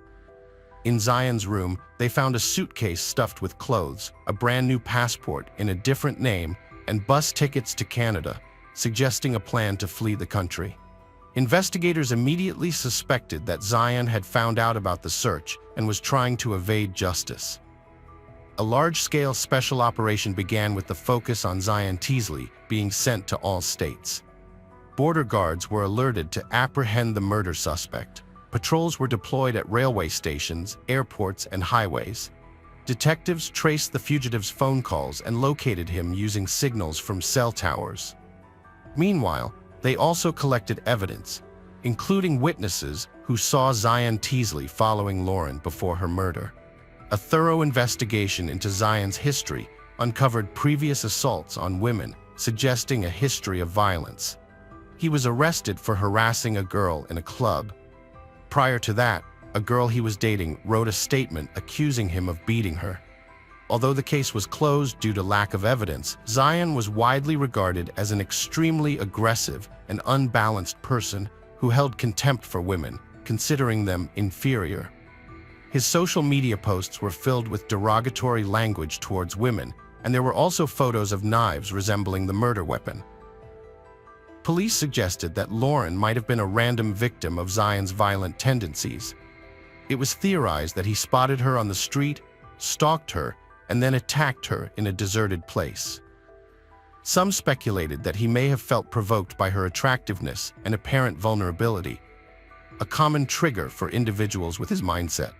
In Zion's room, they found a suitcase stuffed with clothes, a brand new passport in a different name, and bus tickets to Canada, suggesting a plan to flee the country. Investigators immediately suspected that Zion had found out about the search and was trying to evade justice. A large-scale special operation began with the focus on Zion Teasley being sent to all states. Border guards were alerted to apprehend the murder suspect. Patrols were deployed at railway stations, airports, and highways. Detectives traced the fugitive's phone calls and located him using signals from cell towers. Meanwhile, they also collected evidence, including witnesses who saw Zion Teasley following Lauren before her murder. A thorough investigation into Zion's history uncovered previous assaults on women, suggesting a history of violence. He was arrested for harassing a girl in a club. Prior to that, a girl he was dating wrote a statement accusing him of beating her. Although the case was closed due to lack of evidence, Zion was widely regarded as an extremely aggressive and unbalanced person who held contempt for women, considering them inferior. His social media posts were filled with derogatory language towards women, and there were also photos of knives resembling the murder weapon. Police suggested that Lauren might have been a random victim of Zion's violent tendencies. It was theorized that he spotted her on the street, stalked her, and then attacked her in a deserted place. Some speculated that he may have felt provoked by her attractiveness and apparent vulnerability, a common trigger for individuals with his mindset.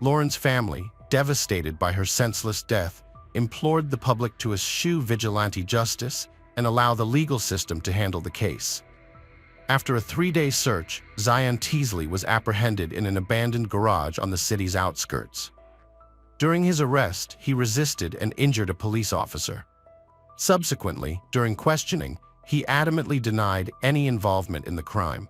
Lauren's family, devastated by her senseless death, implored the public to eschew vigilante justice and allow the legal system to handle the case. After a 3-day search, Zion Teasley was apprehended in an abandoned garage on the city's outskirts. During his arrest, he resisted and injured a police officer. Subsequently, during questioning, he adamantly denied any involvement in the crime.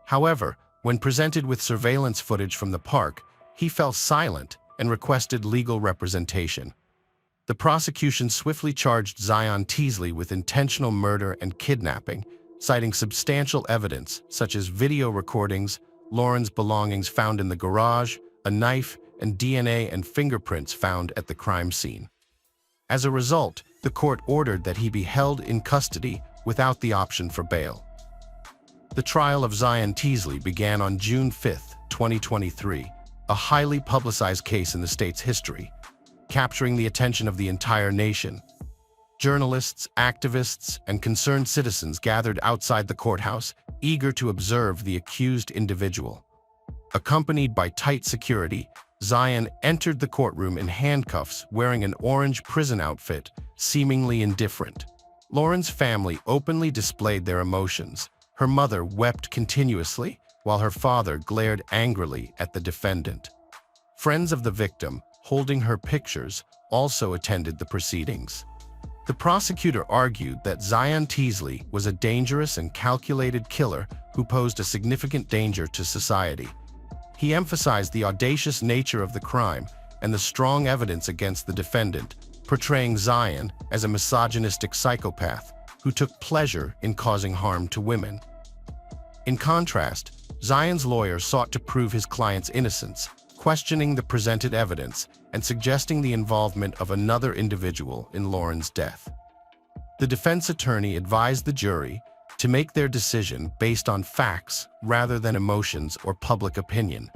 However, when presented with surveillance footage from the park, he fell silent and requested legal representation. The prosecution swiftly charged Zion Teasley with intentional murder and kidnapping, citing substantial evidence such as video recordings, Lauren's belongings found in the garage, a knife, and DNA and fingerprints found at the crime scene. As a result, the court ordered that he be held in custody without the option for bail. The trial of Zion Teasley began on June 5, 2023, a highly publicized case in the state's history, capturing the attention of the entire nation. Journalists, activists, and concerned citizens gathered outside the courthouse, eager to observe the accused individual. Accompanied by tight security, Zion entered the courtroom in handcuffs, wearing an orange prison outfit, seemingly indifferent. Lauren's family openly displayed their emotions. Her mother wept continuously, while her father glared angrily at the defendant. Friends of the victim, holding her pictures, also attended the proceedings. The prosecutor argued that Zion Teasley was a dangerous and calculated killer who posed a significant danger to society. He emphasized the audacious nature of the crime and the strong evidence against the defendant, portraying Zion as a misogynistic psychopath who took pleasure in causing harm to women. In contrast, Zion's lawyer sought to prove his client's innocence, questioning the presented evidence and suggesting the involvement of another individual in Lauren's death. The defense attorney advised the jury to make their decision based on facts rather than emotions or public opinion,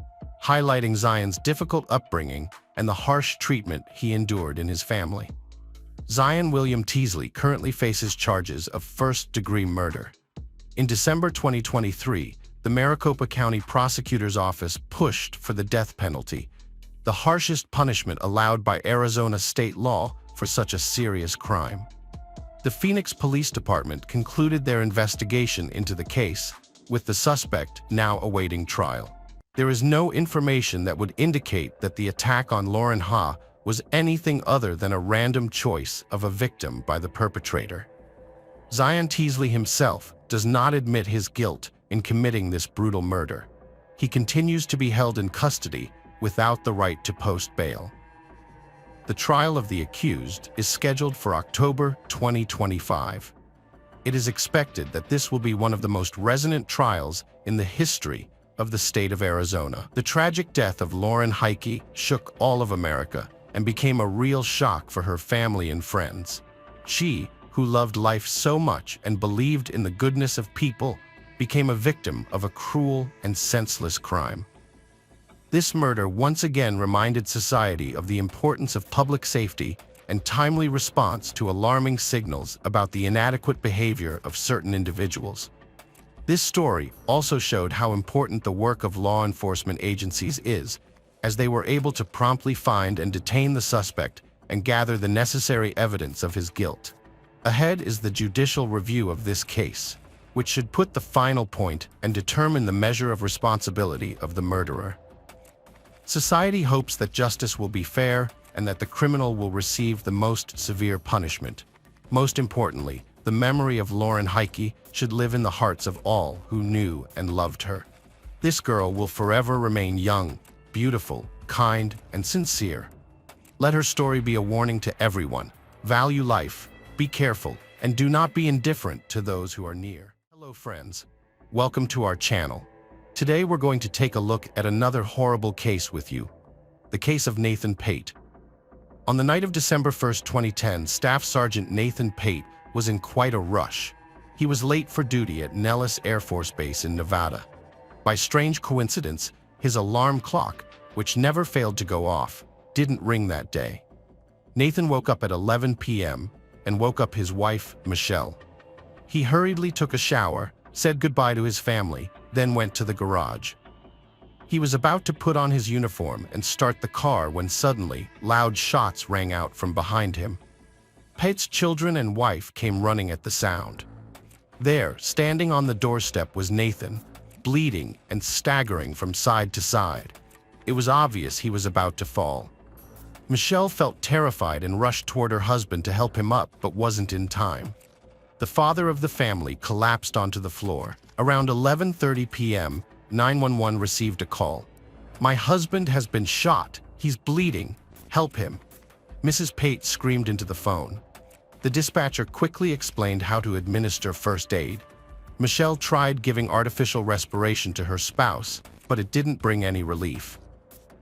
highlighting Zion's difficult upbringing and the harsh treatment he endured in his family. Zion William Teasley currently faces charges of first-degree murder. In December 2023, the Maricopa County Prosecutor's Office pushed for the death penalty, the harshest punishment allowed by Arizona state law for such a serious crime. The Phoenix Police Department concluded their investigation into the case, with the suspect now awaiting trial. There is no information that would indicate that the attack on Lauren Ha was anything other than a random choice of a victim by the perpetrator. Zion Teasley himself does not admit his guilt in committing this brutal murder. He continues to be held in custody without the right to post bail. The trial of the accused is scheduled for October 2025. It is expected that this will be one of the most resonant trials in the history of the state of Arizona. The tragic death of Lauren Heike shook all of America and became a real shock for her family and friends. She, who loved life so much and believed in the goodness of people, became a victim of a cruel and senseless crime. This murder once again reminded society of the importance of public safety and timely response to alarming signals about the inadequate behavior of certain individuals. This story also showed how important the work of law enforcement agencies is, as they were able to promptly find and detain the suspect and gather the necessary evidence of his guilt. Ahead is the judicial review of this case, which should put the final point and determine the measure of responsibility of the murderer. Society hopes that justice will be fair and that the criminal will receive the most severe punishment. Most importantly, the memory of Lauren Heike should live in the hearts of all who knew and loved her. This girl will forever remain young, beautiful, kind, and sincere. Let her story be a warning to everyone. Value life, be careful, and do not be indifferent to those who are near. Hello friends, welcome to our channel. Today we're going to take a look at another horrible case with you, the case of Nathan Pate. On the night of December 1st, 2010, Staff Sergeant Nathan Pate was in quite a rush. He was late for duty at Nellis Air Force Base in Nevada. By strange coincidence, his alarm clock, which never failed to go off, didn't ring that day. Nathan woke up at 11 p.m. and woke up his wife, Michelle. He hurriedly took a shower, said goodbye to his family, then went to the garage. He was about to put on his uniform and start the car when suddenly loud shots rang out from behind him. Pate's children and wife came running at the sound. There, standing on the doorstep, was Nathan, bleeding and staggering from side to side. It was obvious he was about to fall. Michelle felt terrified and rushed toward her husband to help him up, but wasn't in time. The father of the family collapsed onto the floor. Around 11:30 p.m., 911 received a call. "My husband has been shot. He's bleeding. Help him." Mrs. Pate screamed into the phone. The dispatcher quickly explained how to administer first aid. Michelle tried giving artificial respiration to her spouse, but it didn't bring any relief.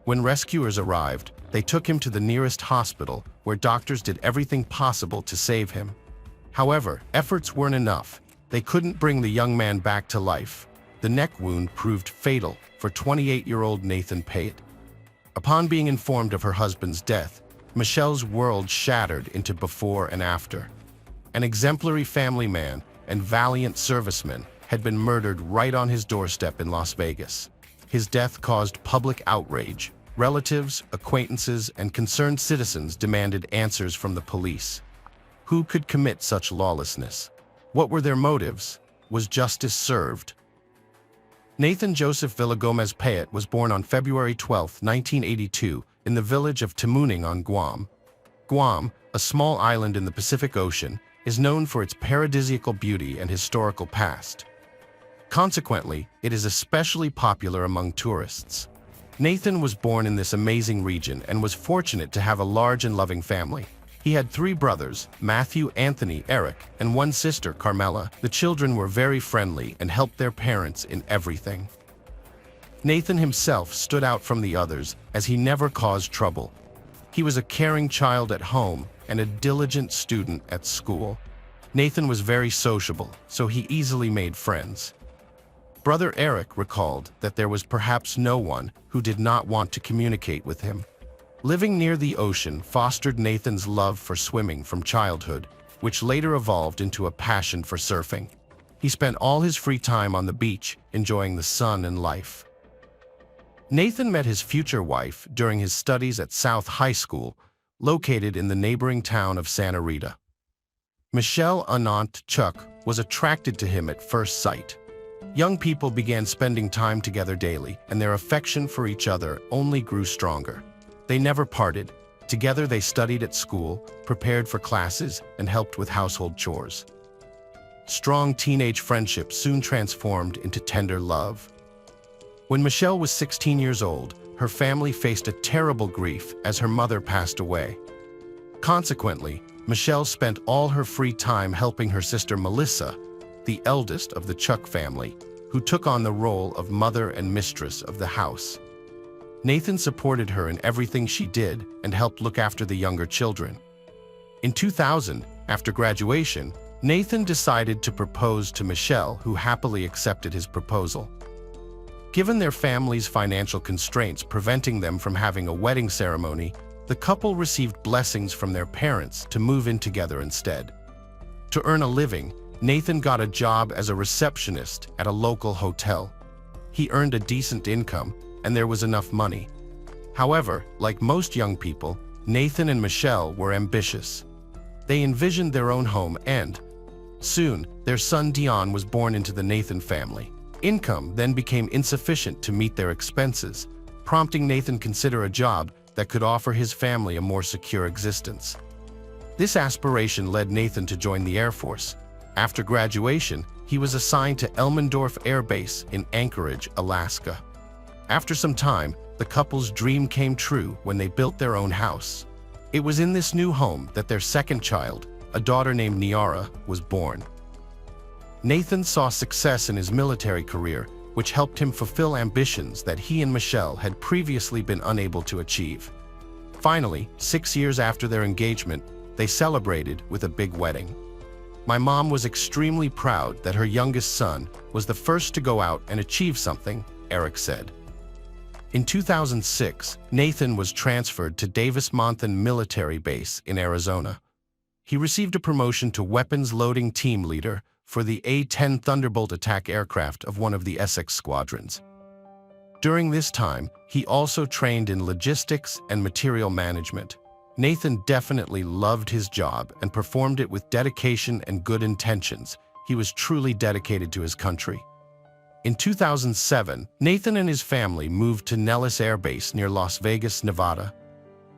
When rescuers arrived, they took him to the nearest hospital, where doctors did everything possible to save him. However, efforts weren't enough. They couldn't bring the young man back to life. The neck wound proved fatal for 28-year-old Nathan Pate. Upon being informed of her husband's death, Michelle's world shattered into before and after. An exemplary family man and valiant serviceman had been murdered right on his doorstep in Las Vegas. His death caused public outrage. Relatives, acquaintances, and concerned citizens demanded answers from the police. Who could commit such lawlessness? What were their motives? Was justice served? Nathan Joseph Villagomez Payet was born on February 12, 1982, in the village of Tamuning on Guam. Guam, a small island in the Pacific Ocean, is known for its paradisiacal beauty and historical past. Consequently, it is especially popular among tourists. Nathan was born in this amazing region and was fortunate to have a large and loving family. He had 3 brothers, Matthew, Anthony, Eric, and 1 sister, Carmela. The children were very friendly and helped their parents in everything. Nathan himself stood out from the others as he never caused trouble. He was a caring child at home and a diligent student at school. Nathan was very sociable, so he easily made friends. Brother Eric recalled that there was perhaps no one who did not want to communicate with him. Living near the ocean fostered Nathan's love for swimming from childhood, which later evolved into a passion for surfing. He spent all his free time on the beach, enjoying the sun and life. Nathan met his future wife during his studies at South High School, located in the neighboring town of Santa Rita. Michelle Anant Chuck was attracted to him at first sight. Young people began spending time together daily, and their affection for each other only grew stronger. They never parted. Together they studied at school, prepared for classes, and helped with household chores. Strong teenage friendship soon transformed into tender love. When Michelle was 16 years old, her family faced a terrible grief as her mother passed away. Consequently, Michelle spent all her free time helping her sister Melissa, the eldest of the Chuck family, who took on the role of mother and mistress of the house. Nathan supported her in everything she did and helped look after the younger children. In 2000, after graduation, Nathan decided to propose to Michelle, who happily accepted his proposal. Given their family's financial constraints preventing them from having a wedding ceremony, the couple received blessings from their parents to move in together instead. To earn a living, Nathan got a job as a receptionist at a local hotel. He earned a decent income, and there was enough money. However, like most young people, Nathan and Michelle were ambitious. They envisioned their own home and, soon, their son Dion was born into the Nathan family. Income then became insufficient to meet their expenses, prompting Nathan to consider a job that could offer his family a more secure existence. This aspiration led Nathan to join the Air Force. After graduation, he was assigned to Elmendorf Air Base in Anchorage, Alaska. After some time, the couple's dream came true when they built their own house. It was in this new home that their second child, a daughter named Niara, was born. Nathan saw success in his military career, which helped him fulfill ambitions that he and Michelle had previously been unable to achieve. Finally, 6 years after their engagement, they celebrated with a big wedding. My mom was extremely proud that her youngest son was the first to go out and achieve something, Eric said. In 2006, Nathan was transferred to Davis-Monthan Military Base in Arizona. He received a promotion to weapons loading team leader for the A-10 Thunderbolt attack aircraft of one of the Essex squadrons. During this time, he also trained in logistics and material management. Nathan definitely loved his job and performed it with dedication and good intentions. He was truly dedicated to his country. In 2007, Nathan and his family moved to Nellis Air Base near Las Vegas, Nevada.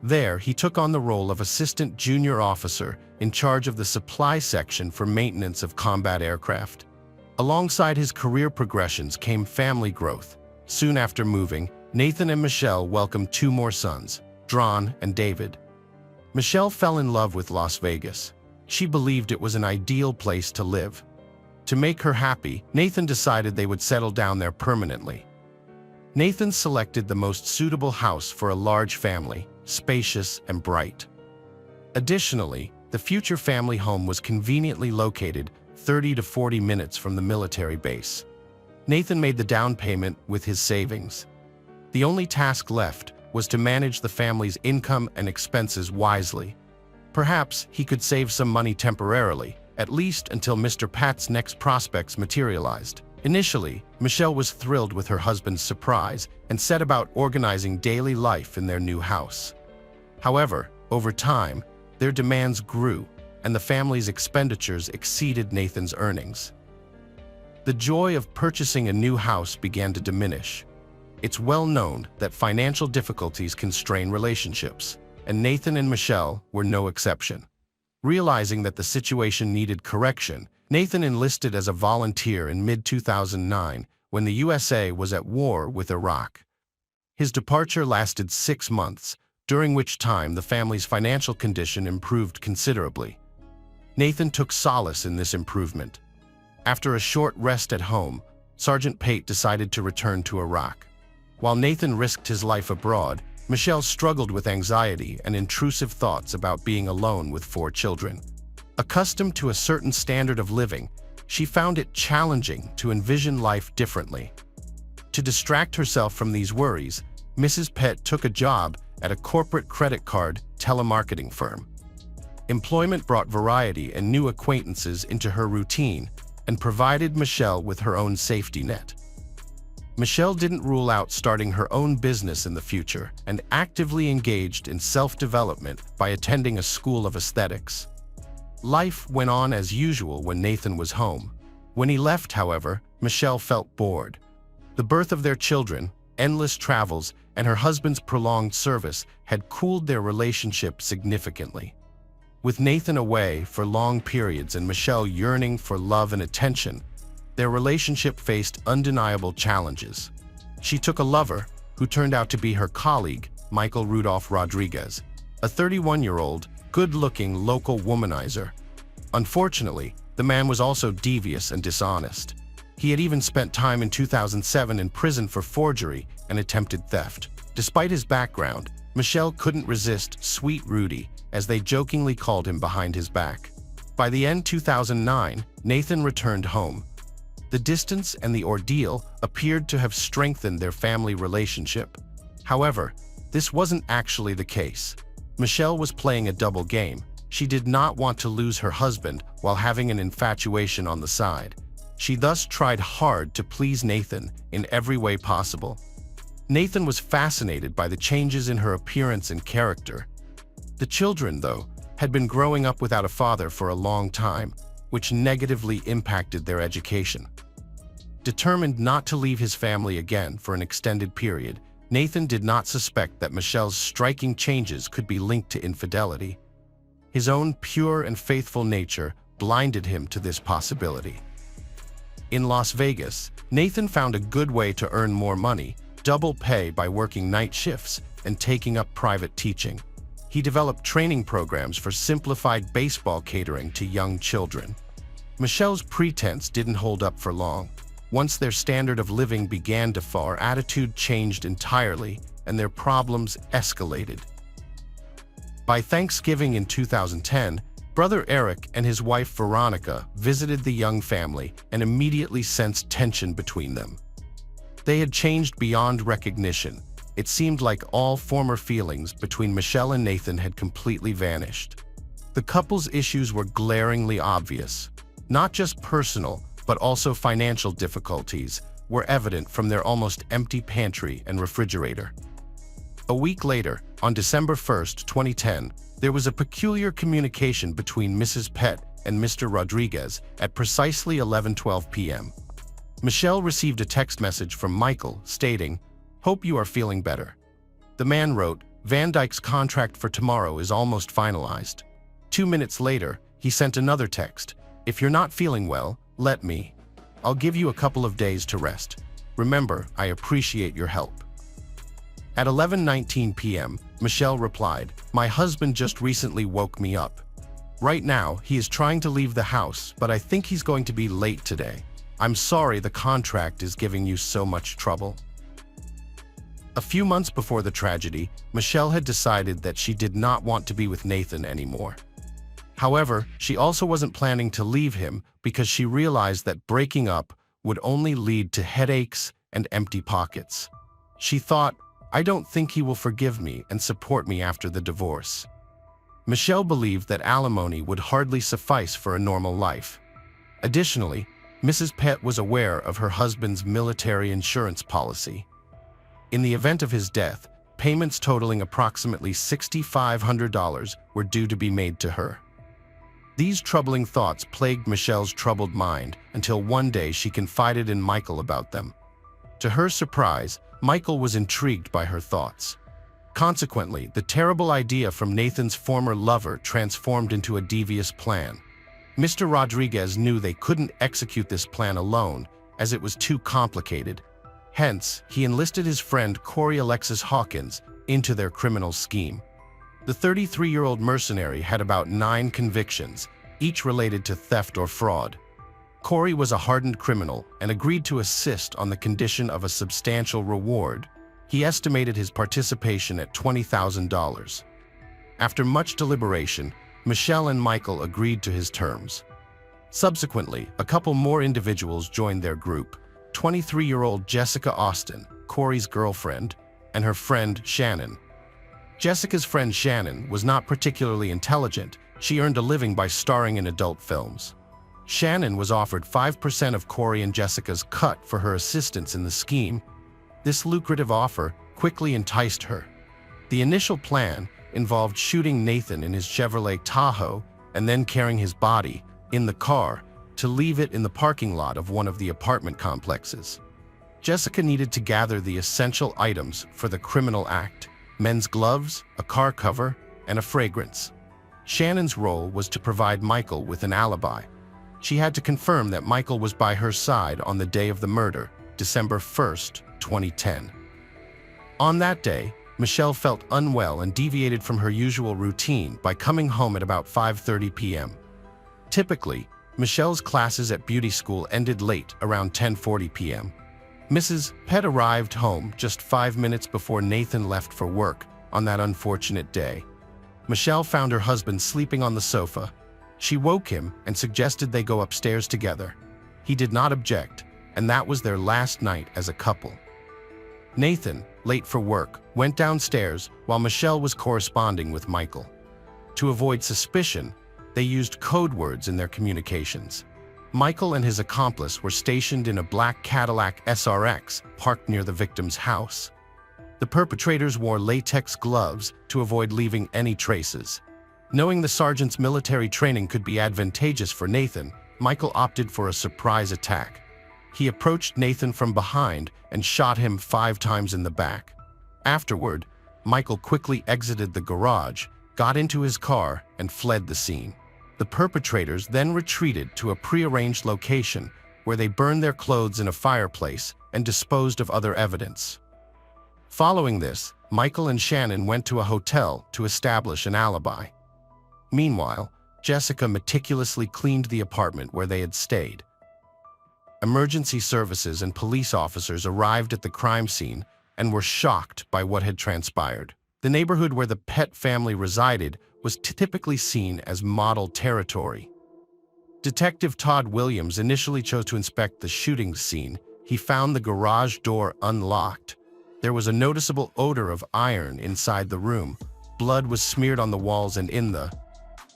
There, he took on the role of Assistant Junior Officer in charge of the supply section for maintenance of combat aircraft. Alongside his career progressions came family growth. Soon after moving, Nathan and Michelle welcomed 2 more sons, Dron and David. Michelle fell in love with Las Vegas. She believed it was an ideal place to live. To make her happy, Nathan decided they would settle down there permanently. Nathan selected the most suitable house for a large family, spacious and bright. Additionally, the future family home was conveniently located 30 to 40 minutes from the military base. Nathan made the down payment with his savings. The only task left was to manage the family's income and expenses wisely. Perhaps he could save some money temporarily, at least until Mr. Pat's next prospects materialized. Initially, Michelle was thrilled with her husband's surprise and set about organizing daily life in their new house. However, over time, their demands grew, and the family's expenditures exceeded Nathan's earnings. The joy of purchasing a new house began to diminish. It's well known that financial difficulties can strain relationships, and Nathan and Michelle were no exception. Realizing that the situation needed correction, Nathan enlisted as a volunteer in mid-2009 when the USA was at war with Iraq. His departure lasted 6 months, during which time the family's financial condition improved considerably. Nathan took solace in this improvement. After a short rest at home, Sergeant Pate decided to return to Iraq. While Nathan risked his life abroad, Michelle struggled with anxiety and intrusive thoughts about being alone with 4 children. Accustomed to a certain standard of living, she found it challenging to envision life differently. To distract herself from these worries, Mrs. Pett took a job at a corporate credit card telemarketing firm. Employment brought variety and new acquaintances into her routine and provided Michelle with her own safety net. Michelle didn't rule out starting her own business in the future and actively engaged in self-development by attending a school of aesthetics. Life went on as usual when Nathan was home. When he left, however, Michelle felt bored. The birth of their children, endless travels, and her husband's prolonged service had cooled their relationship significantly. With Nathan away for long periods and Michelle yearning for love and attention, their relationship faced undeniable challenges. She took a lover, who turned out to be her colleague, Michael Rudolph Rodriguez, a 31-year-old, good-looking local womanizer. Unfortunately, the man was also devious and dishonest. He had even spent time in 2007 in prison for forgery and attempted theft. Despite his background, Michelle couldn't resist Sweet Rudy, as they jokingly called him behind his back. By the end 2009, Nathan returned home. The distance and the ordeal appeared to have strengthened their family relationship. However, this wasn't actually the case. Michelle was playing a double game. She did not want to lose her husband while having an infatuation on the side. She thus tried hard to please Nathan in every way possible. Nathan was fascinated by the changes in her appearance and character. The children, though, had been growing up without a father for a long time, which negatively impacted their education. Determined not to leave his family again for an extended period, Nathan did not suspect that Michelle's striking changes could be linked to infidelity. His own pure and faithful nature blinded him to this possibility. In Las Vegas, Nathan found a good way to earn more money, double pay by working night shifts and taking up private teaching. He developed training programs for simplified baseball catering to young children. Michelle's pretense didn't hold up for long. Once their standard of living began to fall, her attitude changed entirely and their problems escalated. By Thanksgiving in 2010, Brother Eric and his wife Veronica visited the young family and immediately sensed tension between them. They had changed beyond recognition. It seemed like all former feelings between Michelle and Nathan had completely vanished. The couple's issues were glaringly obvious. Not just personal, but also financial difficulties were evident from their almost empty pantry and refrigerator. A week later, on December 1, 2010, there was a peculiar communication between Mrs. Pett and Mr. Rodriguez at precisely 11:12 p.m. Michelle received a text message from Michael stating, "Hope you are feeling better." The man wrote, "Van Dyke's contract for tomorrow is almost finalized." 2 minutes later, he sent another text, "If you're not feeling well, let me. I'll give you a couple of days to rest. Remember, I appreciate your help." At 11:19 p.m., Michelle replied, "My husband just recently woke me up. Right now, he is trying to leave the house, but I think he's going to be late today. I'm sorry the contract is giving you so much trouble." A few months before the tragedy, Michelle had decided that she did not want to be with Nathan anymore. However, she also wasn't planning to leave him because she realized that breaking up would only lead to headaches and empty pockets. She thought, "I don't think he will forgive me and support me after the divorce." Michelle believed that alimony would hardly suffice for a normal life. Additionally, Mrs. Pett was aware of her husband's military insurance policy. In the event of his death, payments totaling approximately $6,500 were due to be made to her. These troubling thoughts plagued Michelle's troubled mind until one day she confided in Michael about them. To her surprise, Michael was intrigued by her thoughts. Consequently, the terrible idea from Nathan's former lover transformed into a devious plan. Mr. Rodriguez knew they couldn't execute this plan alone, as it was too complicated. Hence, he enlisted his friend Corey Alexis Hawkins into their criminal scheme. The 33-year-old mercenary had about 9 convictions, each related to theft or fraud. Corey was a hardened criminal and agreed to assist on the condition of a substantial reward. He estimated his participation at $20,000. After much deliberation, Michelle and Michael agreed to his terms. Subsequently, a couple more individuals joined their group: 23-year-old Jessica Austin, Corey's girlfriend, and her friend Shannon. Jessica's friend Shannon was not particularly intelligent. She earned a living by starring in adult films. Shannon was offered 5% of Corey and Jessica's cut for her assistance in the scheme. This lucrative offer quickly enticed her. The initial plan involved shooting Nathan in his Chevrolet Tahoe and then carrying his body in the car to leave it in the parking lot of one of the apartment complexes. Jessica needed to gather the essential items for the criminal act: men's gloves, a car cover, and a fragrance. Shannon's role was to provide Michael with an alibi. She had to confirm that Michael was by her side on the day of the murder, December 1st, 2010. On that day, Michelle felt unwell and deviated from her usual routine by coming home at about 5:30 p.m. Typically, Michelle's classes at beauty school ended late, around 10:40 p.m. Mrs. Pett arrived home just 5 minutes before Nathan left for work on that unfortunate day. Michelle found her husband sleeping on the sofa. She woke him and suggested they go upstairs together. He did not object, and that was their last night as a couple. Nathan, late for work, went downstairs while Michelle was corresponding with Michael. To avoid suspicion, they used code words in their communications. Michael and his accomplice were stationed in a black Cadillac SRX parked near the victim's house. The perpetrators wore latex gloves to avoid leaving any traces. Knowing the sergeant's military training could be advantageous for Nathan, Michael opted for a surprise attack. He approached Nathan from behind and shot him 5 times in the back. Afterward, Michael quickly exited the garage, got into his car, and fled the scene. The perpetrators then retreated to a prearranged location where they burned their clothes in a fireplace and disposed of other evidence. Following this, Michael and Shannon went to a hotel to establish an alibi. Meanwhile, Jessica meticulously cleaned the apartment where they had stayed. Emergency services and police officers arrived at the crime scene and were shocked by what had transpired. The neighborhood where the Pett family resided was typically seen as model territory. Detective Todd Williams initially chose to inspect the shooting scene. He found the garage door unlocked. There was a noticeable odor of iron inside the room. Blood was smeared on the walls and in the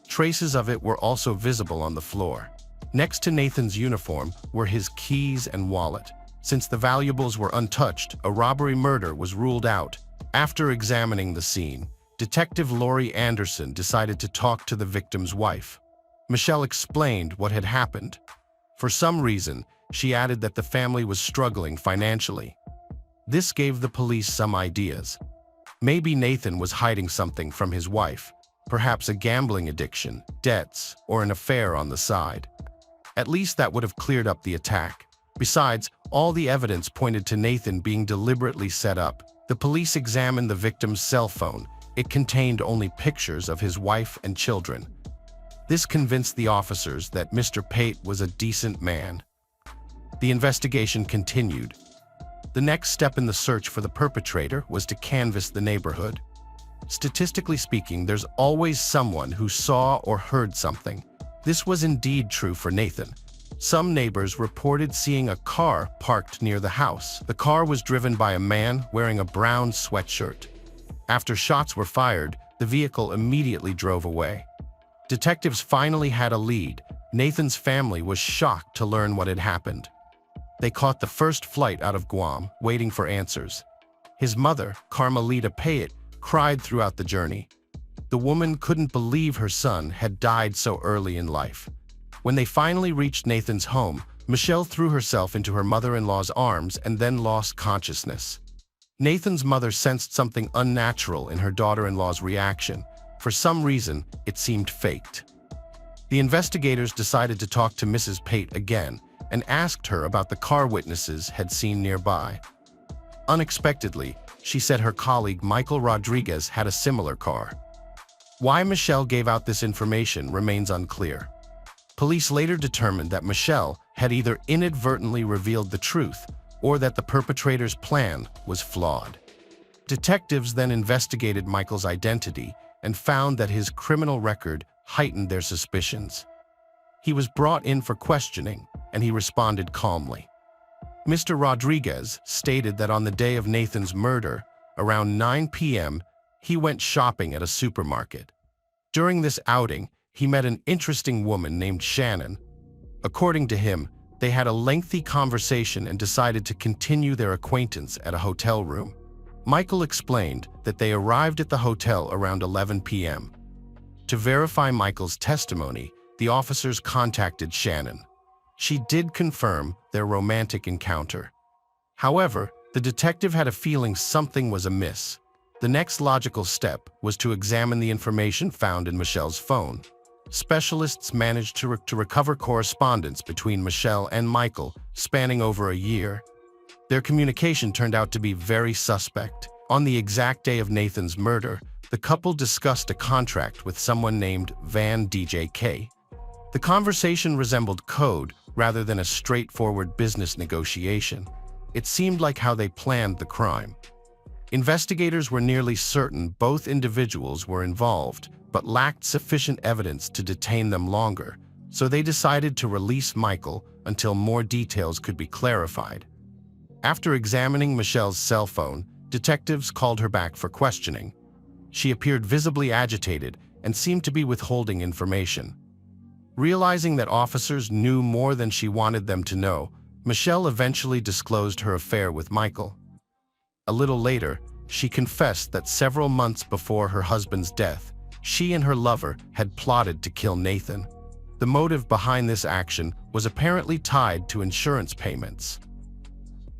traces of it were also visible on the floor. Next to Nathan's uniform were his keys and wallet. Since the valuables were untouched, a robbery-murder was ruled out. After examining the scene, Detective Lori Anderson decided to talk to the victim's wife. Michelle explained what had happened. For some reason, she added that the family was struggling financially. This gave the police some ideas. Maybe Nathan was hiding something from his wife, perhaps a gambling addiction, debts, or an affair on the side. At least that would have cleared up the attack. Besides, all the evidence pointed to Nathan being deliberately set up. The police examined the victim's cell phone. It contained only pictures of his wife and children. This convinced the officers that Mr. Pate was a decent man. The investigation continued. The next step in the search for the perpetrator was to canvass the neighborhood. Statistically speaking, there's always someone who saw or heard something. This was indeed true for Nathan. Some neighbors reported seeing a car parked near the house. The car was driven by a man wearing a brown sweatshirt. After shots were fired, the vehicle immediately drove away. Detectives finally had a lead. Nathan's family was shocked to learn what had happened. They caught the first flight out of Guam, waiting for answers. His mother, Carmelita Payette, cried throughout the journey. The woman couldn't believe her son had died so early in life. When they finally reached Nathan's home, Michelle threw herself into her mother-in-law's arms and then lost consciousness. Nathan's mother sensed something unnatural in her daughter-in-law's reaction. For some reason, it seemed faked. The investigators decided to talk to Mrs. Pate again and asked her about the car witnesses had seen nearby. Unexpectedly, she said her colleague Michael Rodriguez had a similar car. Why Michelle gave out this information remains unclear. Police later determined that Michelle had either inadvertently revealed the truth or that the perpetrator's plan was flawed. Detectives then investigated Michael's identity and found that his criminal record heightened their suspicions. He was brought in for questioning, and he responded calmly. Mr. Rodriguez stated that on the day of Nathan's murder, around 9 p.m., he went shopping at a supermarket. During this outing, he met an interesting woman named Shannon. According to him, they had a lengthy conversation and decided to continue their acquaintance at a hotel room. Michael explained that they arrived at the hotel around 11 p.m. To verify Michael's testimony, the officers contacted Shannon. She did confirm their romantic encounter. However, the detective had a feeling something was amiss. The next logical step was to examine the information found in Michelle's phone. Specialists managed to recover correspondence between Michelle and Michael spanning over a year. Their communication turned out to be very suspect. On the exact day of Nathan's murder, the couple discussed a contract with someone named Van DJK. The conversation resembled code rather than a straightforward business negotiation. It seemed like how they planned the crime. Investigators were nearly certain both individuals were involved, but lacked sufficient evidence to detain them longer, so they decided to release Michael until more details could be clarified. After examining Michelle's cell phone, detectives called her back for questioning. She appeared visibly agitated and seemed to be withholding information. Realizing that officers knew more than she wanted them to know, Michelle eventually disclosed her affair with Michael. A little later, she confessed that several months before her husband's death, she and her lover had plotted to kill Nathan. The motive behind this action was apparently tied to insurance payments.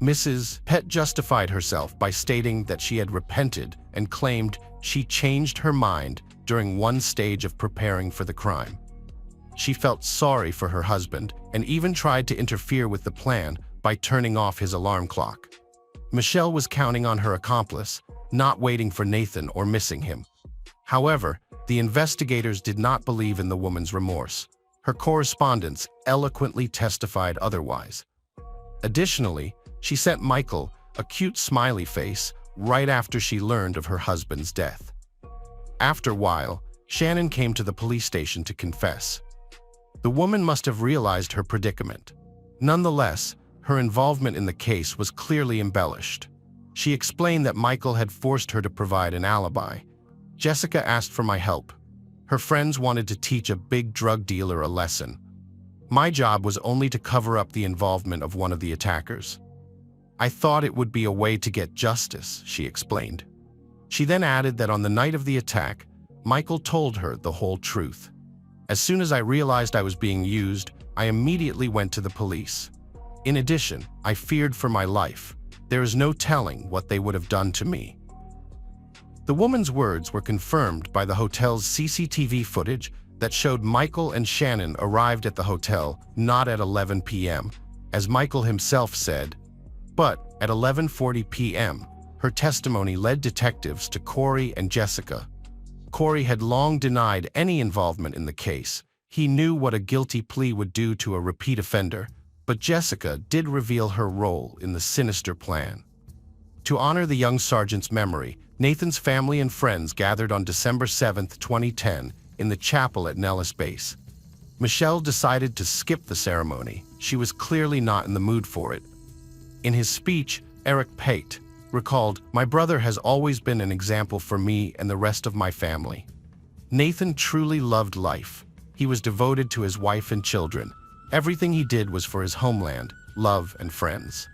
Mrs. Pett justified herself by stating that she had repented and claimed she changed her mind during one stage of preparing for the crime. She felt sorry for her husband and even tried to interfere with the plan by turning off his alarm clock. Michelle was counting on her accomplice, not waiting for Nathan or missing him. However, the investigators did not believe in the woman's remorse. Her correspondence eloquently testified otherwise. Additionally, she sent Michael a cute smiley face right after she learned of her husband's death. After a while, Shannon came to the police station to confess. The woman must have realized her predicament. Nonetheless, her involvement in the case was clearly embellished. She explained that Michael had forced her to provide an alibi. Jessica asked for my help. Her friends wanted to teach a big drug dealer a lesson. My job was only to cover up the involvement of one of the attackers. I thought it would be a way to get justice, she explained. She then added that on the night of the attack, Michael told her the whole truth. As soon as I realized I was being used, I immediately went to the police. In addition, I feared for my life. There is no telling what they would have done to me. The woman's words were confirmed by the hotel's CCTV footage that showed Michael and Shannon arrived at the hotel not at 11 p.m., as Michael himself said, but at 11:40 p.m. Her testimony led detectives to Corey and Jessica. Corey had long denied any involvement in the case. He knew what a guilty plea would do to a repeat offender, but Jessica did reveal her role in the sinister plan. To honor the young sergeant's memory, Nathan's family and friends gathered on December 7, 2010, in the chapel at Nellis Base. Michelle decided to skip the ceremony. She was clearly not in the mood for it. In his speech, Eric Pate recalled, "My brother has always been an example for me and the rest of my family. Nathan truly loved life. He was devoted to his wife and children. Everything he did was for his homeland, love, and friends."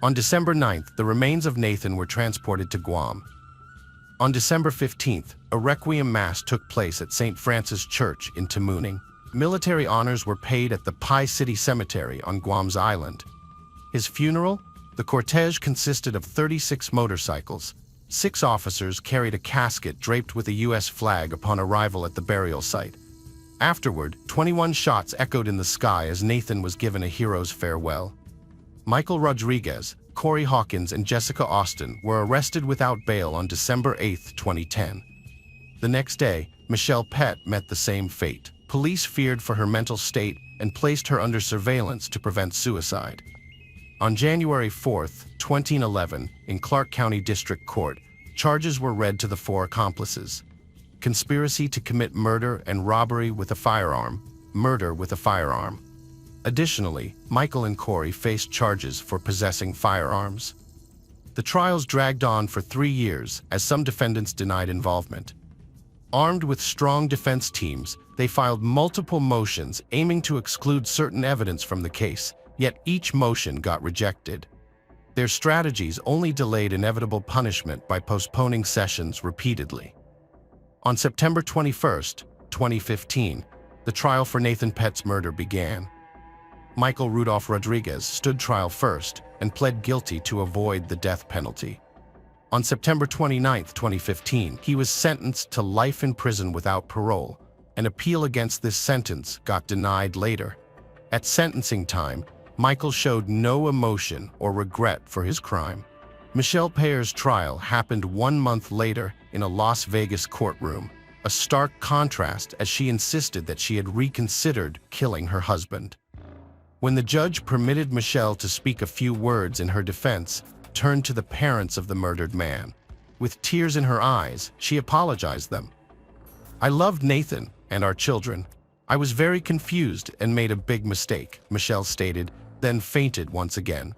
On December 9th, the remains of Nathan were transported to Guam. On December 15th, a requiem mass took place at St. Francis Church in Tamuning. Military honors were paid at the Pai City Cemetery on Guam's island. His funeral? The cortege consisted of 36 motorcycles. 6 officers carried a casket draped with a U.S. flag upon arrival at the burial site. Afterward, 21 shots echoed in the sky as Nathan was given a hero's farewell. Michael Rodriguez, Corey Hawkins, and Jessica Austin were arrested without bail on December 8, 2010. The next day, Michelle Pett met the same fate. Police feared for her mental state and placed her under surveillance to prevent suicide. On January 4, 2011, in Clark County District Court, charges were read to the 4 accomplices: conspiracy to commit murder and robbery with a firearm, murder with a firearm. Additionally, Michael and Corey faced charges for possessing firearms. The trials dragged on for 3 years as some defendants denied involvement. Armed with strong defense teams, they filed multiple motions aiming to exclude certain evidence from the case, yet each motion got rejected. Their strategies only delayed inevitable punishment by postponing sessions repeatedly. On September 21, 2015, the trial for Nathan Pett's murder began. Michael Rudolph Rodriguez stood trial first and pled guilty to avoid the death penalty. On September 29, 2015, he was sentenced to life in prison without parole. An appeal against this sentence got denied later. At sentencing time, Michael showed no emotion or regret for his crime. Michelle Payer's trial happened 1 month later in a Las Vegas courtroom, a stark contrast as she insisted that she had reconsidered killing her husband. When the judge permitted Michelle to speak a few words in her defense, turned to the parents of the murdered man. With tears in her eyes, she apologized them. "I loved Nathan and our children. I was very confused and made a big mistake," Michelle stated, then fainted once again.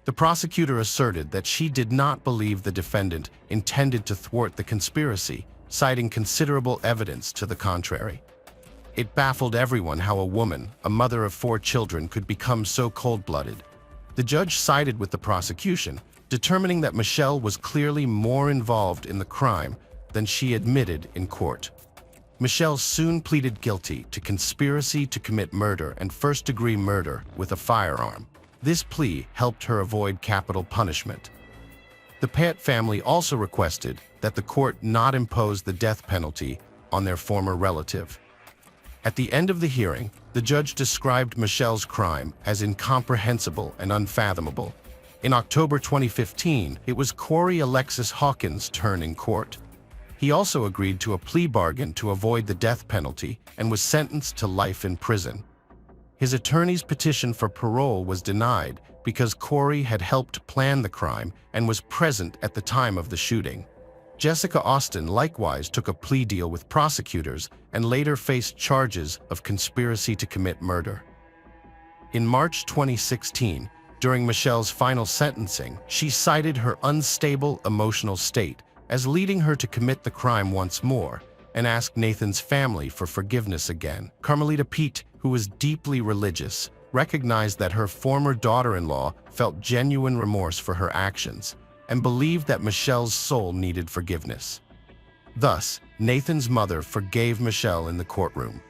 The prosecutor asserted that she did not believe the defendant intended to thwart the conspiracy, citing considerable evidence to the contrary. It baffled everyone how a woman, a mother of 4 children, could become so cold-blooded. The judge sided with the prosecution, determining that Michelle was clearly more involved in the crime than she admitted in court. Michelle soon pleaded guilty to conspiracy to commit murder and first-degree murder with a firearm. This plea helped her avoid capital punishment. The Pett family also requested that the court not impose the death penalty on their former relative. At the end of the hearing, the judge described Michelle's crime as incomprehensible and unfathomable. In October 2015, it was Corey Alexis Hawkins' turn in court. He also agreed to a plea bargain to avoid the death penalty and was sentenced to life in prison. His attorney's petition for parole was denied because Corey had helped plan the crime and was present at the time of the shooting. Jessica Austin likewise took a plea deal with prosecutors and later faced charges of conspiracy to commit murder. In March 2016, during Michelle's final sentencing, she cited her unstable emotional state as leading her to commit the crime once more and asked Nathan's family for forgiveness again. Carmelita Pete, who was deeply religious, recognized that her former daughter-in-law felt genuine remorse for her actions and believed that Michelle's soul needed forgiveness. Thus, Nathan's mother forgave Michelle in the courtroom.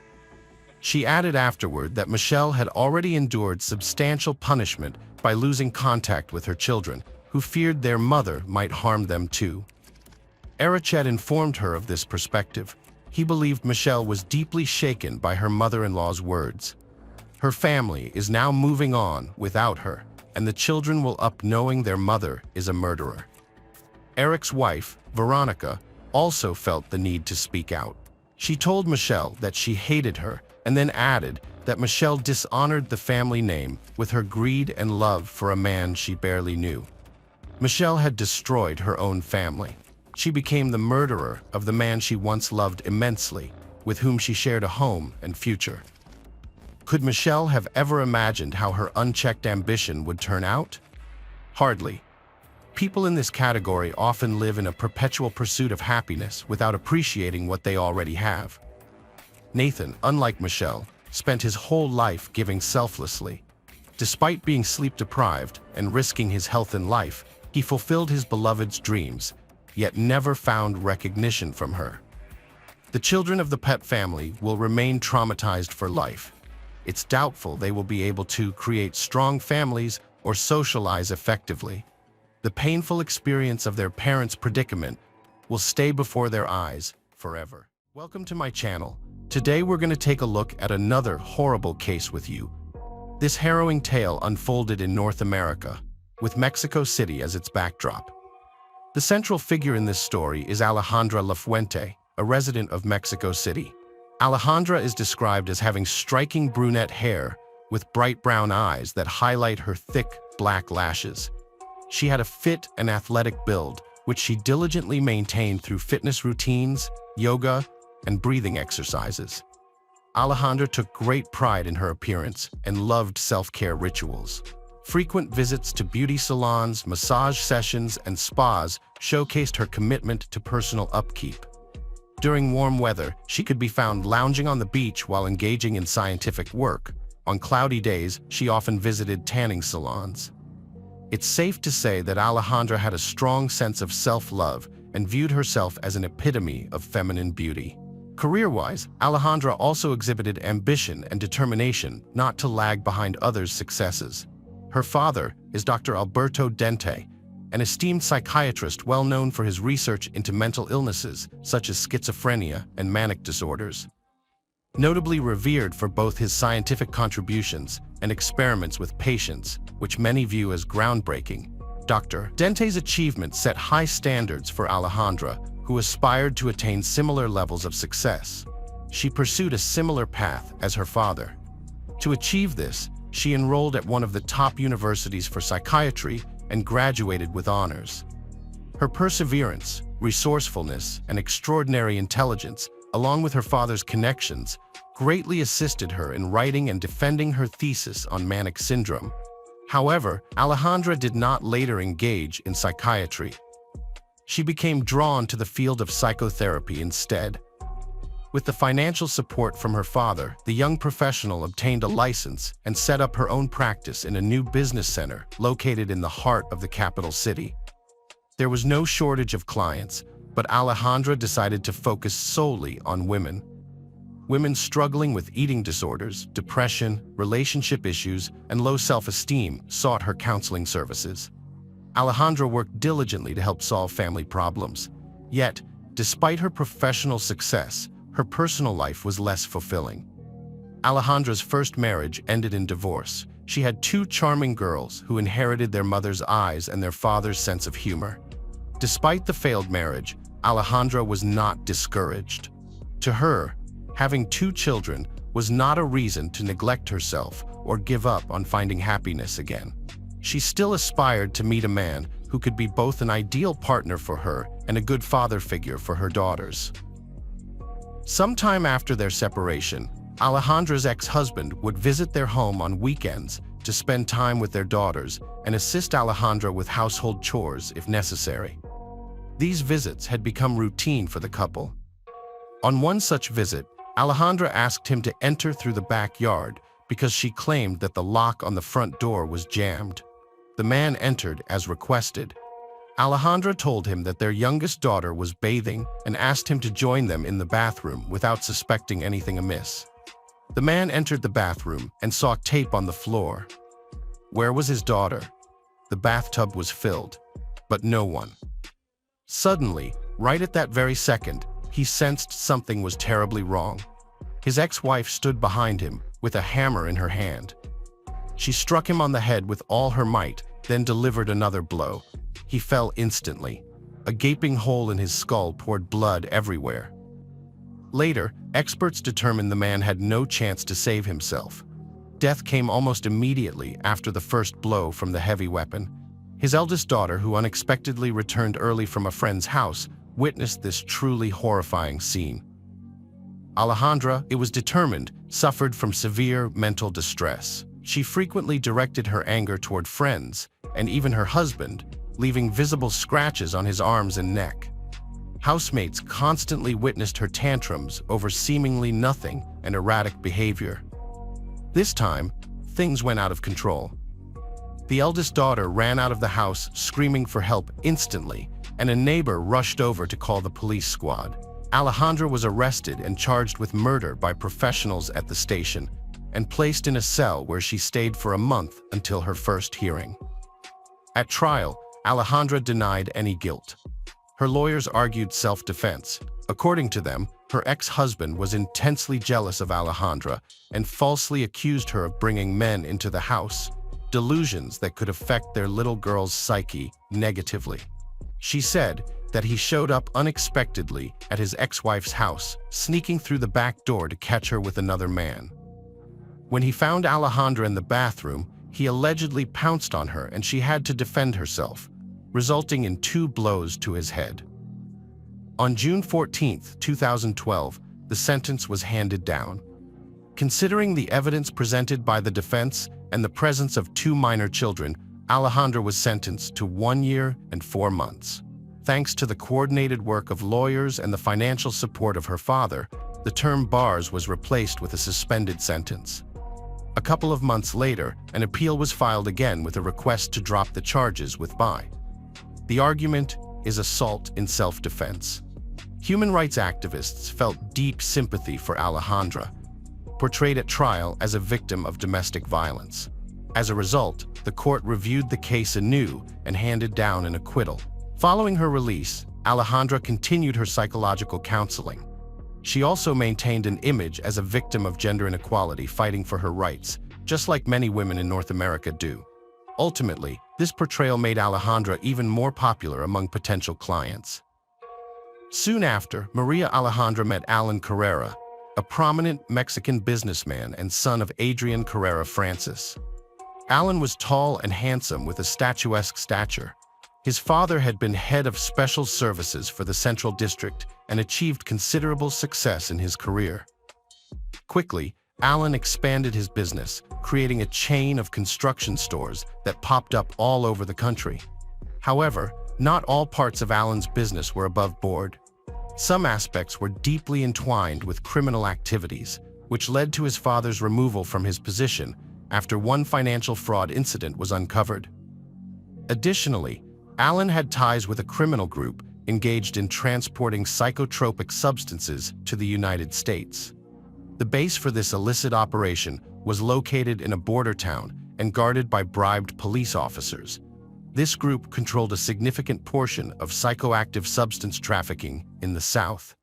She added afterward that Michelle had already endured substantial punishment by losing contact with her children, who feared their mother might harm them too. Erichet informed her of this perspective. He believed Michelle was deeply shaken by her mother-in-law's words. Her family is now moving on without her, and the children will up knowing their mother is a murderer. Eric's wife, Veronica, also felt the need to speak out. She told Michelle that she hated her and then added that Michelle dishonored the family name with her greed and love for a man she barely knew. Michelle had destroyed her own family. She became the murderer of the man she once loved immensely, with whom she shared a home and future. Could Michelle have ever imagined how her unchecked ambition would turn out? Hardly. People in this category often live in a perpetual pursuit of happiness without appreciating what they already have. Nathan, unlike Michelle, spent his whole life giving selflessly. Despite being sleep-deprived and risking his health and life, he fulfilled his beloved's dreams, yet never found recognition from her. The children of the Pett family will remain traumatized for life. It's doubtful they will be able to create strong families or socialize effectively. The painful experience of their parents' predicament will stay before their eyes forever. Welcome to my channel. Today we're going to take a look at another horrible case with you. This harrowing tale unfolded in North America, with Mexico City as its backdrop. The central figure in this story is Alejandra Lafuente, a resident of Mexico City. Alejandra is described as having striking brunette hair with bright brown eyes that highlight her thick, black lashes. She had a fit and athletic build, which she diligently maintained through fitness routines, yoga, and breathing exercises. Alejandra took great pride in her appearance and loved self-care rituals. Frequent visits to beauty salons, massage sessions, and spas showcased her commitment to personal upkeep. During warm weather, she could be found lounging on the beach while engaging in scientific work. On cloudy days, she often visited tanning salons. It's safe to say that Alejandra had a strong sense of self-love and viewed herself as an epitome of feminine beauty. Career-wise, Alejandra also exhibited ambition and determination not to lag behind others' successes. Her father is Dr. Alberto Dente, an esteemed psychiatrist well known for his research into mental illnesses such as schizophrenia and manic disorders. Notably revered for both his scientific contributions and experiments with patients, which many view as groundbreaking, Dr. Dente's achievements set high standards for Alejandra, who aspired to attain similar levels of success. She pursued a similar path as her father. To achieve this, she enrolled at one of the top universities for psychiatry and graduated with honors. Her perseverance, resourcefulness, and extraordinary intelligence along with her father's connections, greatly assisted her in writing and defending her thesis on manic syndrome. However, Alejandra did not later engage in psychiatry. She became drawn to the field of psychotherapy instead. With the financial support from her father, the young professional obtained a license and set up her own practice in a new business center located in the heart of the capital city. There was no shortage of clients, but Alejandra decided to focus solely on women. Women struggling with eating disorders, depression, relationship issues, and low self-esteem sought her counseling services. Alejandra worked diligently to help solve family problems. Yet, despite her professional success, her personal life was less fulfilling. Alejandra's first marriage ended in divorce. She had two charming girls who inherited their mother's eyes and their father's sense of humor. Despite the failed marriage, Alejandra was not discouraged. To her, having two children was not a reason to neglect herself or give up on finding happiness again. She still aspired to meet a man who could be both an ideal partner for her and a good father figure for her daughters. Sometime after their separation, Alejandra's ex-husband would visit their home on weekends to spend time with their daughters and assist Alejandra with household chores if necessary. These visits had become routine for the couple. On one such visit, Alejandra asked him to enter through the backyard because she claimed that the lock on the front door was jammed. The man entered as requested. Alejandra told him that their youngest daughter was bathing and asked him to join them in the bathroom without suspecting anything amiss. The man entered the bathroom and saw tape on the floor. Where was his daughter? The bathtub was filled, but no one. Suddenly, right at that very second, he sensed something was terribly wrong. His ex-wife stood behind him with a hammer in her hand. She struck him on the head with all her might, then delivered another blow. He fell instantly. A gaping hole in his skull poured blood everywhere. Later, experts determined the man had no chance to save himself. Death came almost immediately after the first blow from the heavy weapon. His eldest daughter, who unexpectedly returned early from a friend's house, witnessed this truly horrifying scene. Alejandra, it was determined, suffered from severe mental distress. She frequently directed her anger toward friends and even her husband, leaving visible scratches on his arms and neck. Housemates constantly witnessed her tantrums over seemingly nothing and erratic behavior. This time, things went out of control. The eldest daughter ran out of the house screaming for help instantly, and a neighbor rushed over to call the police squad. Alejandra was arrested and charged with murder by professionals at the station and placed in a cell where she stayed for a month until her first hearing. At trial, Alejandra denied any guilt. Her lawyers argued self-defense. According to them, her ex-husband was intensely jealous of Alejandra and falsely accused her of bringing men into the house, delusions that could affect their little girl's psyche negatively. She said that he showed up unexpectedly at his ex-wife's house, sneaking through the back door to catch her with another man. When he found Alejandra in the bathroom, he allegedly pounced on her and she had to defend herself, resulting in 2 blows to his head. On June 14, 2012, the sentence was handed down. Considering the evidence presented by the defense and the presence of 2 minor children, Alejandra was sentenced to 1 year and 4 months. Thanks to the coordinated work of lawyers and the financial support of her father, the term bars was replaced with a suspended sentence. A couple of months later, an appeal was filed again with a request to drop the charges with by. The argument is assault in self-defense. Human rights activists felt deep sympathy for Alejandra, portrayed at trial as a victim of domestic violence. As a result, the court reviewed the case anew and handed down an acquittal. Following her release, Alejandra continued her psychological counseling. She also maintained an image as a victim of gender inequality, fighting for her rights, just like many women in North America do. Ultimately, this portrayal made Alejandra even more popular among potential clients. Soon after, Maria Alejandra met Alan Carrera, a prominent Mexican businessman and son of Adrian Carrera Francis. Alan was tall and handsome with a statuesque stature. His father had been head of special services for the Central District and achieved considerable success in his career. Quickly, Alan expanded his business, creating a chain of construction stores that popped up all over the country. However, not all parts of Alan's business were above board. Some aspects were deeply entwined with criminal activities, which led to his father's removal from his position after one financial fraud incident was uncovered. Additionally, Alan had ties with a criminal group engaged in transporting psychotropic substances to the United States. The base for this illicit operation was located in a border town and guarded by bribed police officers. This group controlled a significant portion of psychoactive substance trafficking in the South.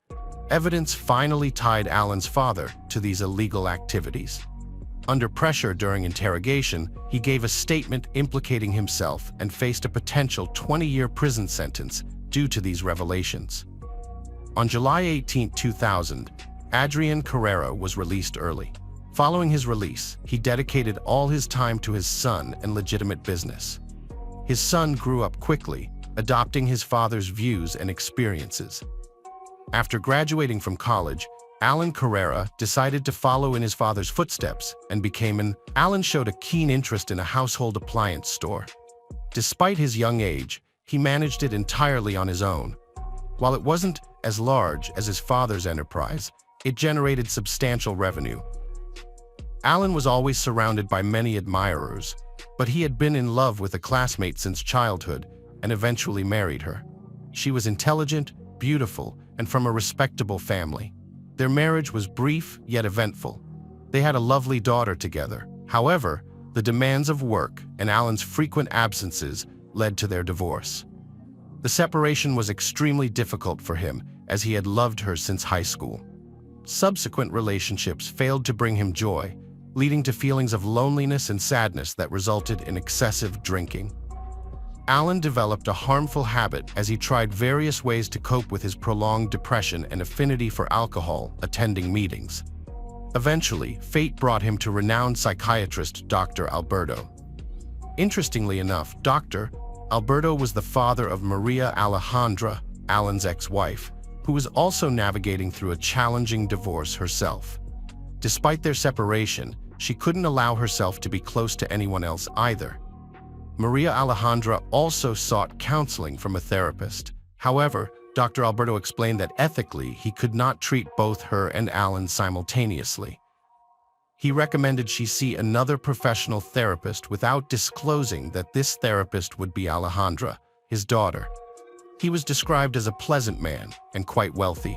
Evidence finally tied Alan's father to these illegal activities. Under pressure during interrogation, he gave a statement implicating himself and faced a potential 20-year prison sentence due to these revelations. On July 18, 2000, Adrian Carrera was released early. Following his release, he dedicated all his time to his son and legitimate business. His son grew up quickly, adopting his father's views and experiences. After graduating from college, Alan Carrera decided to follow in his father's footsteps and Alan showed a keen interest in a household appliance store. Despite his young age, he managed it entirely on his own. While it wasn't as large as his father's enterprise, it generated substantial revenue. Alan was always surrounded by many admirers, but he had been in love with a classmate since childhood and eventually married her. She was intelligent, beautiful, and from a respectable family. Their marriage was brief yet eventful. They had a lovely daughter together. However, the demands of work and Alan's frequent absences led to their divorce. The separation was extremely difficult for him, as he had loved her since high school. Subsequent relationships failed to bring him joy, leading to feelings of loneliness and sadness that resulted in excessive drinking. Alan developed a harmful habit as he tried various ways to cope with his prolonged depression and affinity for alcohol, attending meetings. Eventually, fate brought him to renowned psychiatrist Dr. Alberto. Interestingly enough, Dr. Alberto was the father of Maria Alejandra, Alan's ex-wife, who was also navigating through a challenging divorce herself. Despite their separation, she couldn't allow herself to be close to anyone else either. Maria Alejandra also sought counseling from a therapist. However, Dr. Alberto explained that ethically he could not treat both her and Alan simultaneously. He recommended she see another professional therapist without disclosing that this therapist would be Alejandra, his daughter. He was described as a pleasant man and quite wealthy.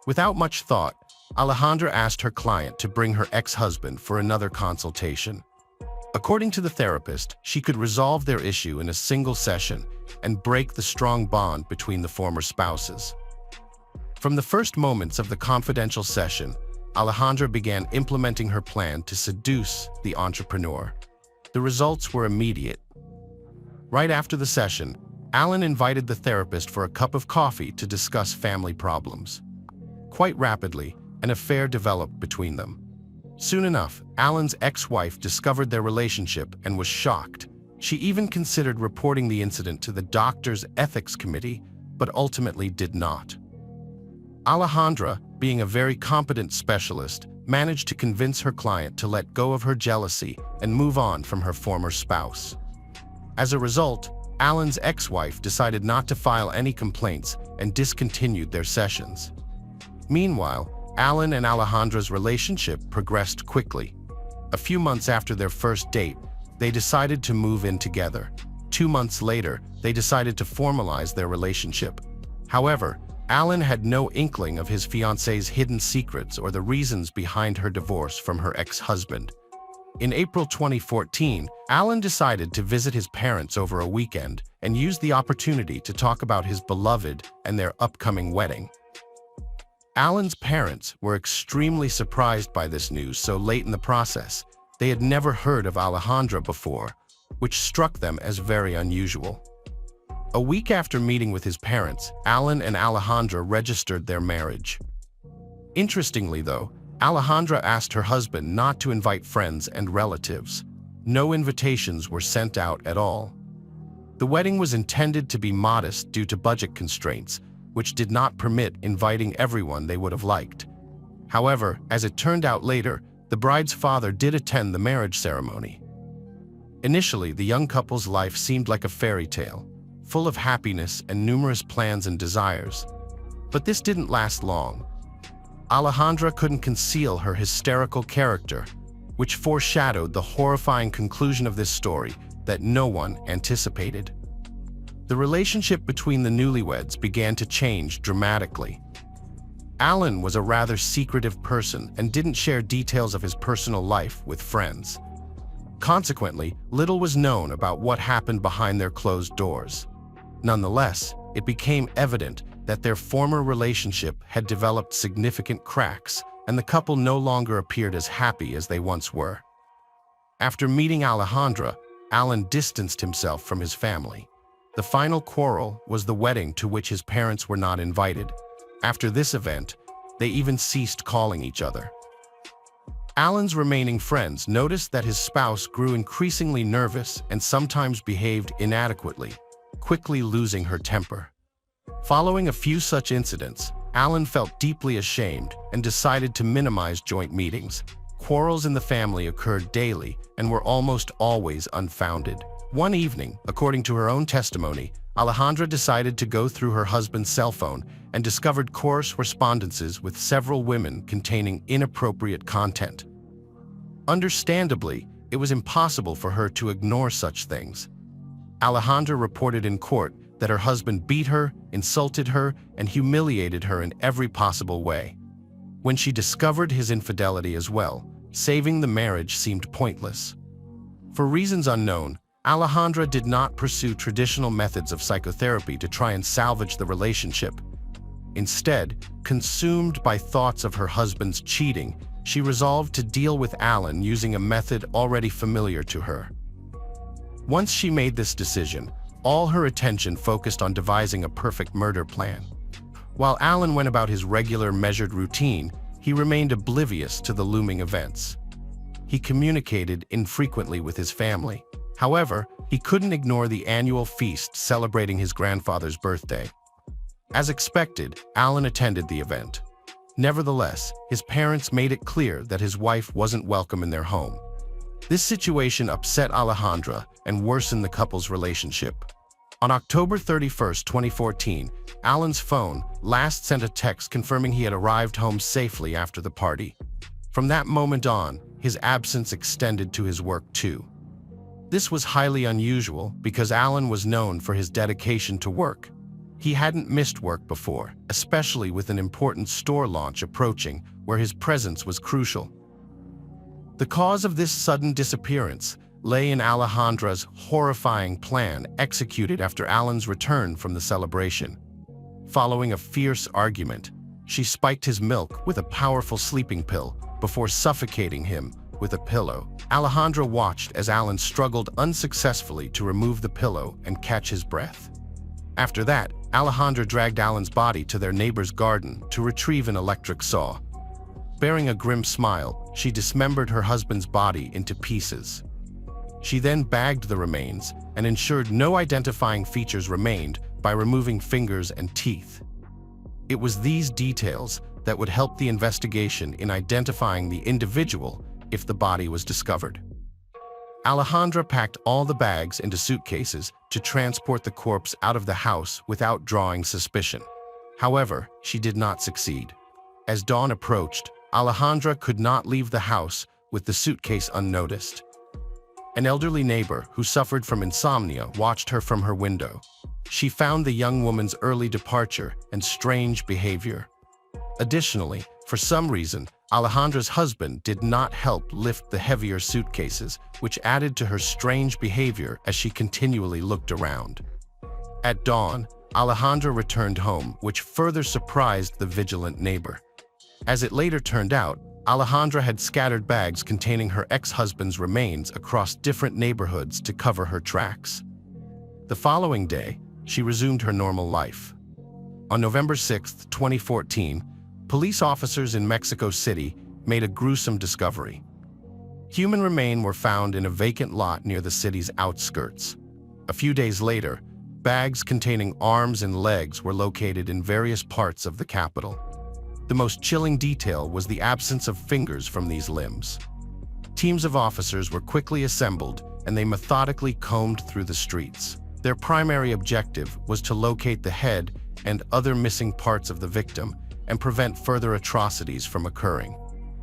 Without much thought, Alejandra asked her client to bring her ex-husband for another consultation. According to the therapist, she could resolve their issue in a single session and break the strong bond between the former spouses. From the first moments of the confidential session, Alejandra began implementing her plan to seduce the entrepreneur. The results were immediate. Right after the session, Alan invited the therapist for a cup of coffee to discuss family problems. Quite rapidly, an affair developed between them. Soon enough, Alan's ex-wife discovered their relationship and was shocked. She even considered reporting the incident to the doctor's ethics committee, but ultimately did not. Alejandra, being a very competent specialist, managed to convince her client to let go of her jealousy and move on from her former spouse. As a result, Alan's ex-wife decided not to file any complaints and discontinued their sessions. Meanwhile, Alan and Alejandra's relationship progressed quickly. A few months after their first date, they decided to move in together. 2 months later, they decided to formalize their relationship. However, Alan had no inkling of his fiancée's hidden secrets or the reasons behind her divorce from her ex-husband. In April 2014, Alan decided to visit his parents over a weekend and used the opportunity to talk about his beloved and their upcoming wedding. Alan's parents were extremely surprised by this news so late in the process. They had never heard of Alejandra before, which struck them as very unusual. A week after meeting with his parents, Alan and Alejandra registered their marriage. Interestingly though, Alejandra asked her husband not to invite friends and relatives. No invitations were sent out at all. The wedding was intended to be modest due to budget constraints, which did not permit inviting everyone they would have liked. However, as it turned out later, the bride's father did attend the marriage ceremony. Initially, the young couple's life seemed like a fairy tale, full of happiness and numerous plans and desires. But this didn't last long. Alejandra couldn't conceal her hysterical character, which foreshadowed the horrifying conclusion of this story that no one anticipated. The relationship between the newlyweds began to change dramatically. Alan was a rather secretive person and didn't share details of his personal life with friends. Consequently, little was known about what happened behind their closed doors. Nonetheless, it became evident that their former relationship had developed significant cracks, and the couple no longer appeared as happy as they once were. After meeting Alejandra, Alan distanced himself from his family. The final quarrel was the wedding to which his parents were not invited. After this event, they even ceased calling each other. Alan's remaining friends noticed that his spouse grew increasingly nervous and sometimes behaved inadequately, quickly losing her temper. Following a few such incidents, Alan felt deeply ashamed and decided to minimize joint meetings. Quarrels in the family occurred daily and were almost always unfounded. One evening, according to her own testimony, Alejandra decided to go through her husband's cell phone and discovered correspondences with several women containing inappropriate content. Understandably, it was impossible for her to ignore such things. Alejandra reported in court that her husband beat her, insulted her, and humiliated her in every possible way. When she discovered his infidelity as well, saving the marriage seemed pointless. For reasons unknown, Alejandra did not pursue traditional methods of psychotherapy to try and salvage the relationship. Instead, consumed by thoughts of her husband's cheating, she resolved to deal with Alan using a method already familiar to her. Once she made this decision, all her attention focused on devising a perfect murder plan. While Alan went about his regular, measured routine, he remained oblivious to the looming events. He communicated infrequently with his family. However, he couldn't ignore the annual feast celebrating his grandfather's birthday. As expected, Alan attended the event. Nevertheless, his parents made it clear that his wife wasn't welcome in their home. This situation upset Alejandra and worsened the couple's relationship. On October 31, 2014, Alan's phone last sent a text confirming he had arrived home safely after the party. From that moment on, his absence extended to his work too. This was highly unusual because Alan was known for his dedication to work. He hadn't missed work before, especially with an important store launch approaching where his presence was crucial. The cause of this sudden disappearance lay in Alejandra's horrifying plan executed after Alan's return from the celebration. Following a fierce argument, she spiked his milk with a powerful sleeping pill before suffocating him with a pillow. Alejandra watched as Alan struggled unsuccessfully to remove the pillow and catch his breath. After that, Alejandra dragged Alan's body to their neighbor's garden to retrieve an electric saw. Bearing a grim smile, she dismembered her husband's body into pieces. She then bagged the remains and ensured no identifying features remained by removing fingers and teeth. It was these details that would help the investigation in identifying the individual if the body was discovered. Alejandra packed all the bags into suitcases to transport the corpse out of the house without drawing suspicion. However, she did not succeed. As dawn approached, Alejandra could not leave the house with the suitcase unnoticed. An elderly neighbor who suffered from insomnia watched her from her window. She found the young woman's early departure and strange behavior. Additionally, for some reason, Alejandra's husband did not help lift the heavier suitcases, which added to her strange behavior as she continually looked around. At dawn, Alejandra returned home, which further surprised the vigilant neighbor. As it later turned out, Alejandra had scattered bags containing her ex-husband's remains across different neighborhoods to cover her tracks. The following day, she resumed her normal life. On November 6, 2014, police officers in Mexico City made a gruesome discovery. Human remains were found in a vacant lot near the city's outskirts. A few days later, Bags containing arms and legs were located in various parts of the capital. The most chilling detail was the absence of fingers from these limbs. Teams of officers were quickly assembled, and they methodically combed through the streets. Their primary objective was to locate the head and other missing parts of the victim and prevent further atrocities from occurring.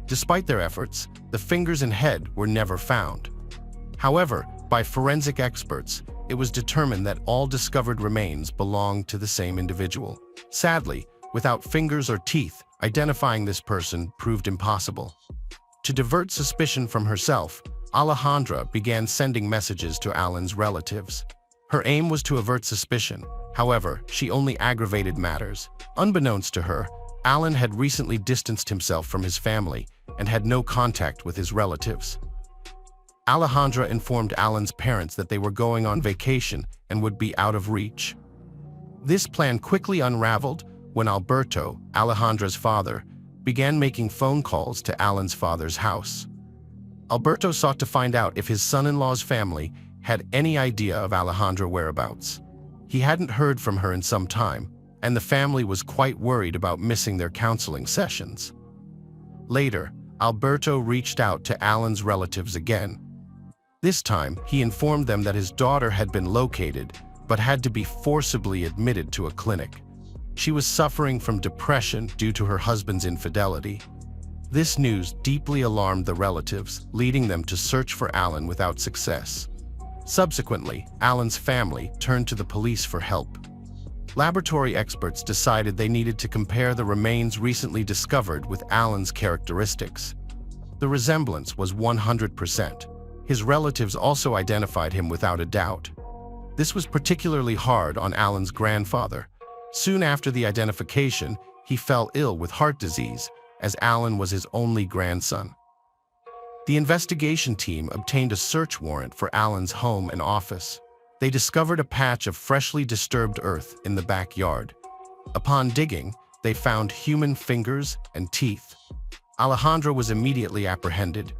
Despite their efforts, the fingers and head were never found. However, by forensic experts, it was determined that all discovered remains belonged to the same individual. Sadly, without fingers or teeth, identifying this person proved impossible. To divert suspicion from herself, Alejandra began sending messages to Alan's relatives. Her aim was to avert suspicion. However, she only aggravated matters. Unbeknownst to her, Alan had recently distanced himself from his family and had no contact with his relatives. Alejandra informed Alan's parents that they were going on vacation and would be out of reach. This plan quickly unraveled when Alberto, Alejandra's father, began making phone calls to Alan's father's house. Alberto sought to find out if his son-in-law's family had any idea of Alejandra's whereabouts. He hadn't heard from her in some time, and the family was quite worried about missing their counseling sessions. Later, Alberto reached out to Alan's relatives again. This time, he informed them that his daughter had been located, but had to be forcibly admitted to a clinic. She was suffering from depression due to her husband's infidelity. This news deeply alarmed the relatives, leading them to search for Alan without success. Subsequently, Alan's family turned to the police for help. Laboratory experts decided they needed to compare the remains recently discovered with Alan's characteristics. The resemblance was 100%. His relatives also identified him without a doubt. This was particularly hard on Alan's grandfather. Soon after the identification, he fell ill with heart disease, as Alan was his only grandson. The investigation team obtained a search warrant for Alan's home and office. They discovered a patch of freshly disturbed earth in the backyard. Upon digging, they found human fingers and teeth. Alejandra was immediately apprehended.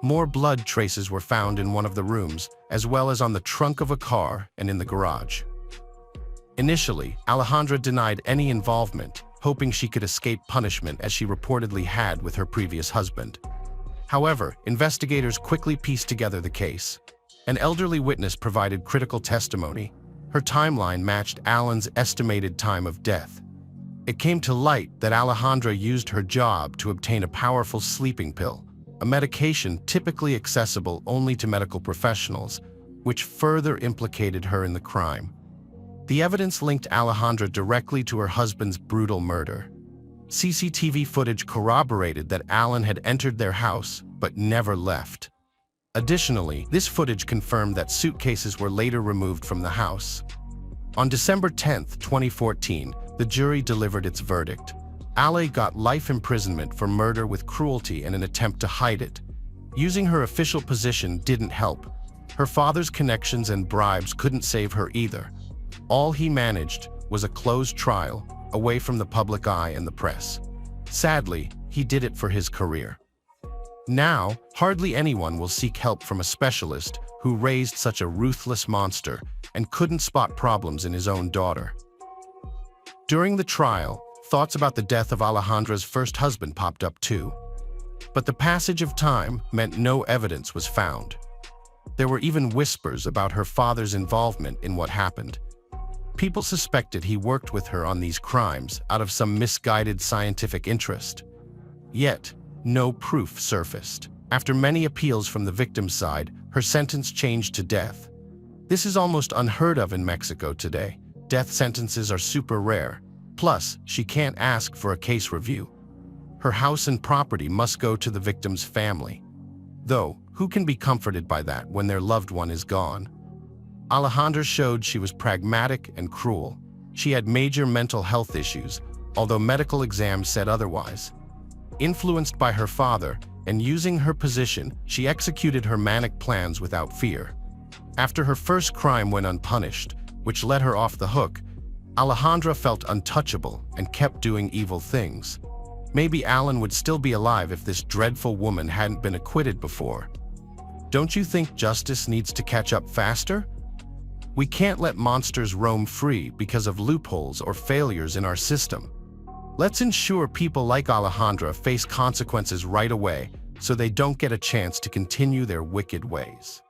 More blood traces were found in one of the rooms, as well as on the trunk of a car and in the garage. Initially, Alejandra denied any involvement, hoping she could escape punishment as she reportedly had with her previous husband. However, investigators quickly pieced together the case. An elderly witness provided critical testimony. Her timeline matched Alan's estimated time of death. It came to light that Alejandra used her job to obtain a powerful sleeping pill, a medication typically accessible only to medical professionals, which further implicated her in the crime. The evidence linked Alejandra directly to her husband's brutal murder. CCTV footage corroborated that Alan had entered their house but never left. Additionally, this footage confirmed that suitcases were later removed from the house. On December 10, 2014, the jury delivered its verdict. Ale got life imprisonment for murder with cruelty and an attempt to hide it. Using her official position didn't help. Her father's connections and bribes couldn't save her either. All he managed was a closed trial, away from the public eye and the press. Sadly, he did it for his career. Now, hardly anyone will seek help from a specialist who raised such a ruthless monster and couldn't spot problems in his own daughter. During the trial, thoughts about the death of Alejandra's first husband popped up too. But the passage of time meant no evidence was found. There were even whispers about her father's involvement in what happened. People suspected he worked with her on these crimes out of some misguided scientific interest. Yet, no proof surfaced. After many appeals from the victim's side, her sentence changed to death. This is almost unheard of in Mexico today. Death sentences are super rare. Plus, she can't ask for a case review. Her house and property must go to the victim's family. Though, who can be comforted by that when their loved one is gone? Alejandra showed she was pragmatic and cruel. She had major mental health issues, although medical exams said otherwise. Influenced by her father and using her position, she executed her manic plans without fear. After her first crime went unpunished, which let her off the hook, Alejandra felt untouchable and kept doing evil things. Maybe Alan would still be alive if this dreadful woman hadn't been acquitted before. Don't you think justice needs to catch up faster? We can't let monsters roam free because of loopholes or failures in our system. Let's ensure people like Alejandra face consequences right away so they don't get a chance to continue their wicked ways.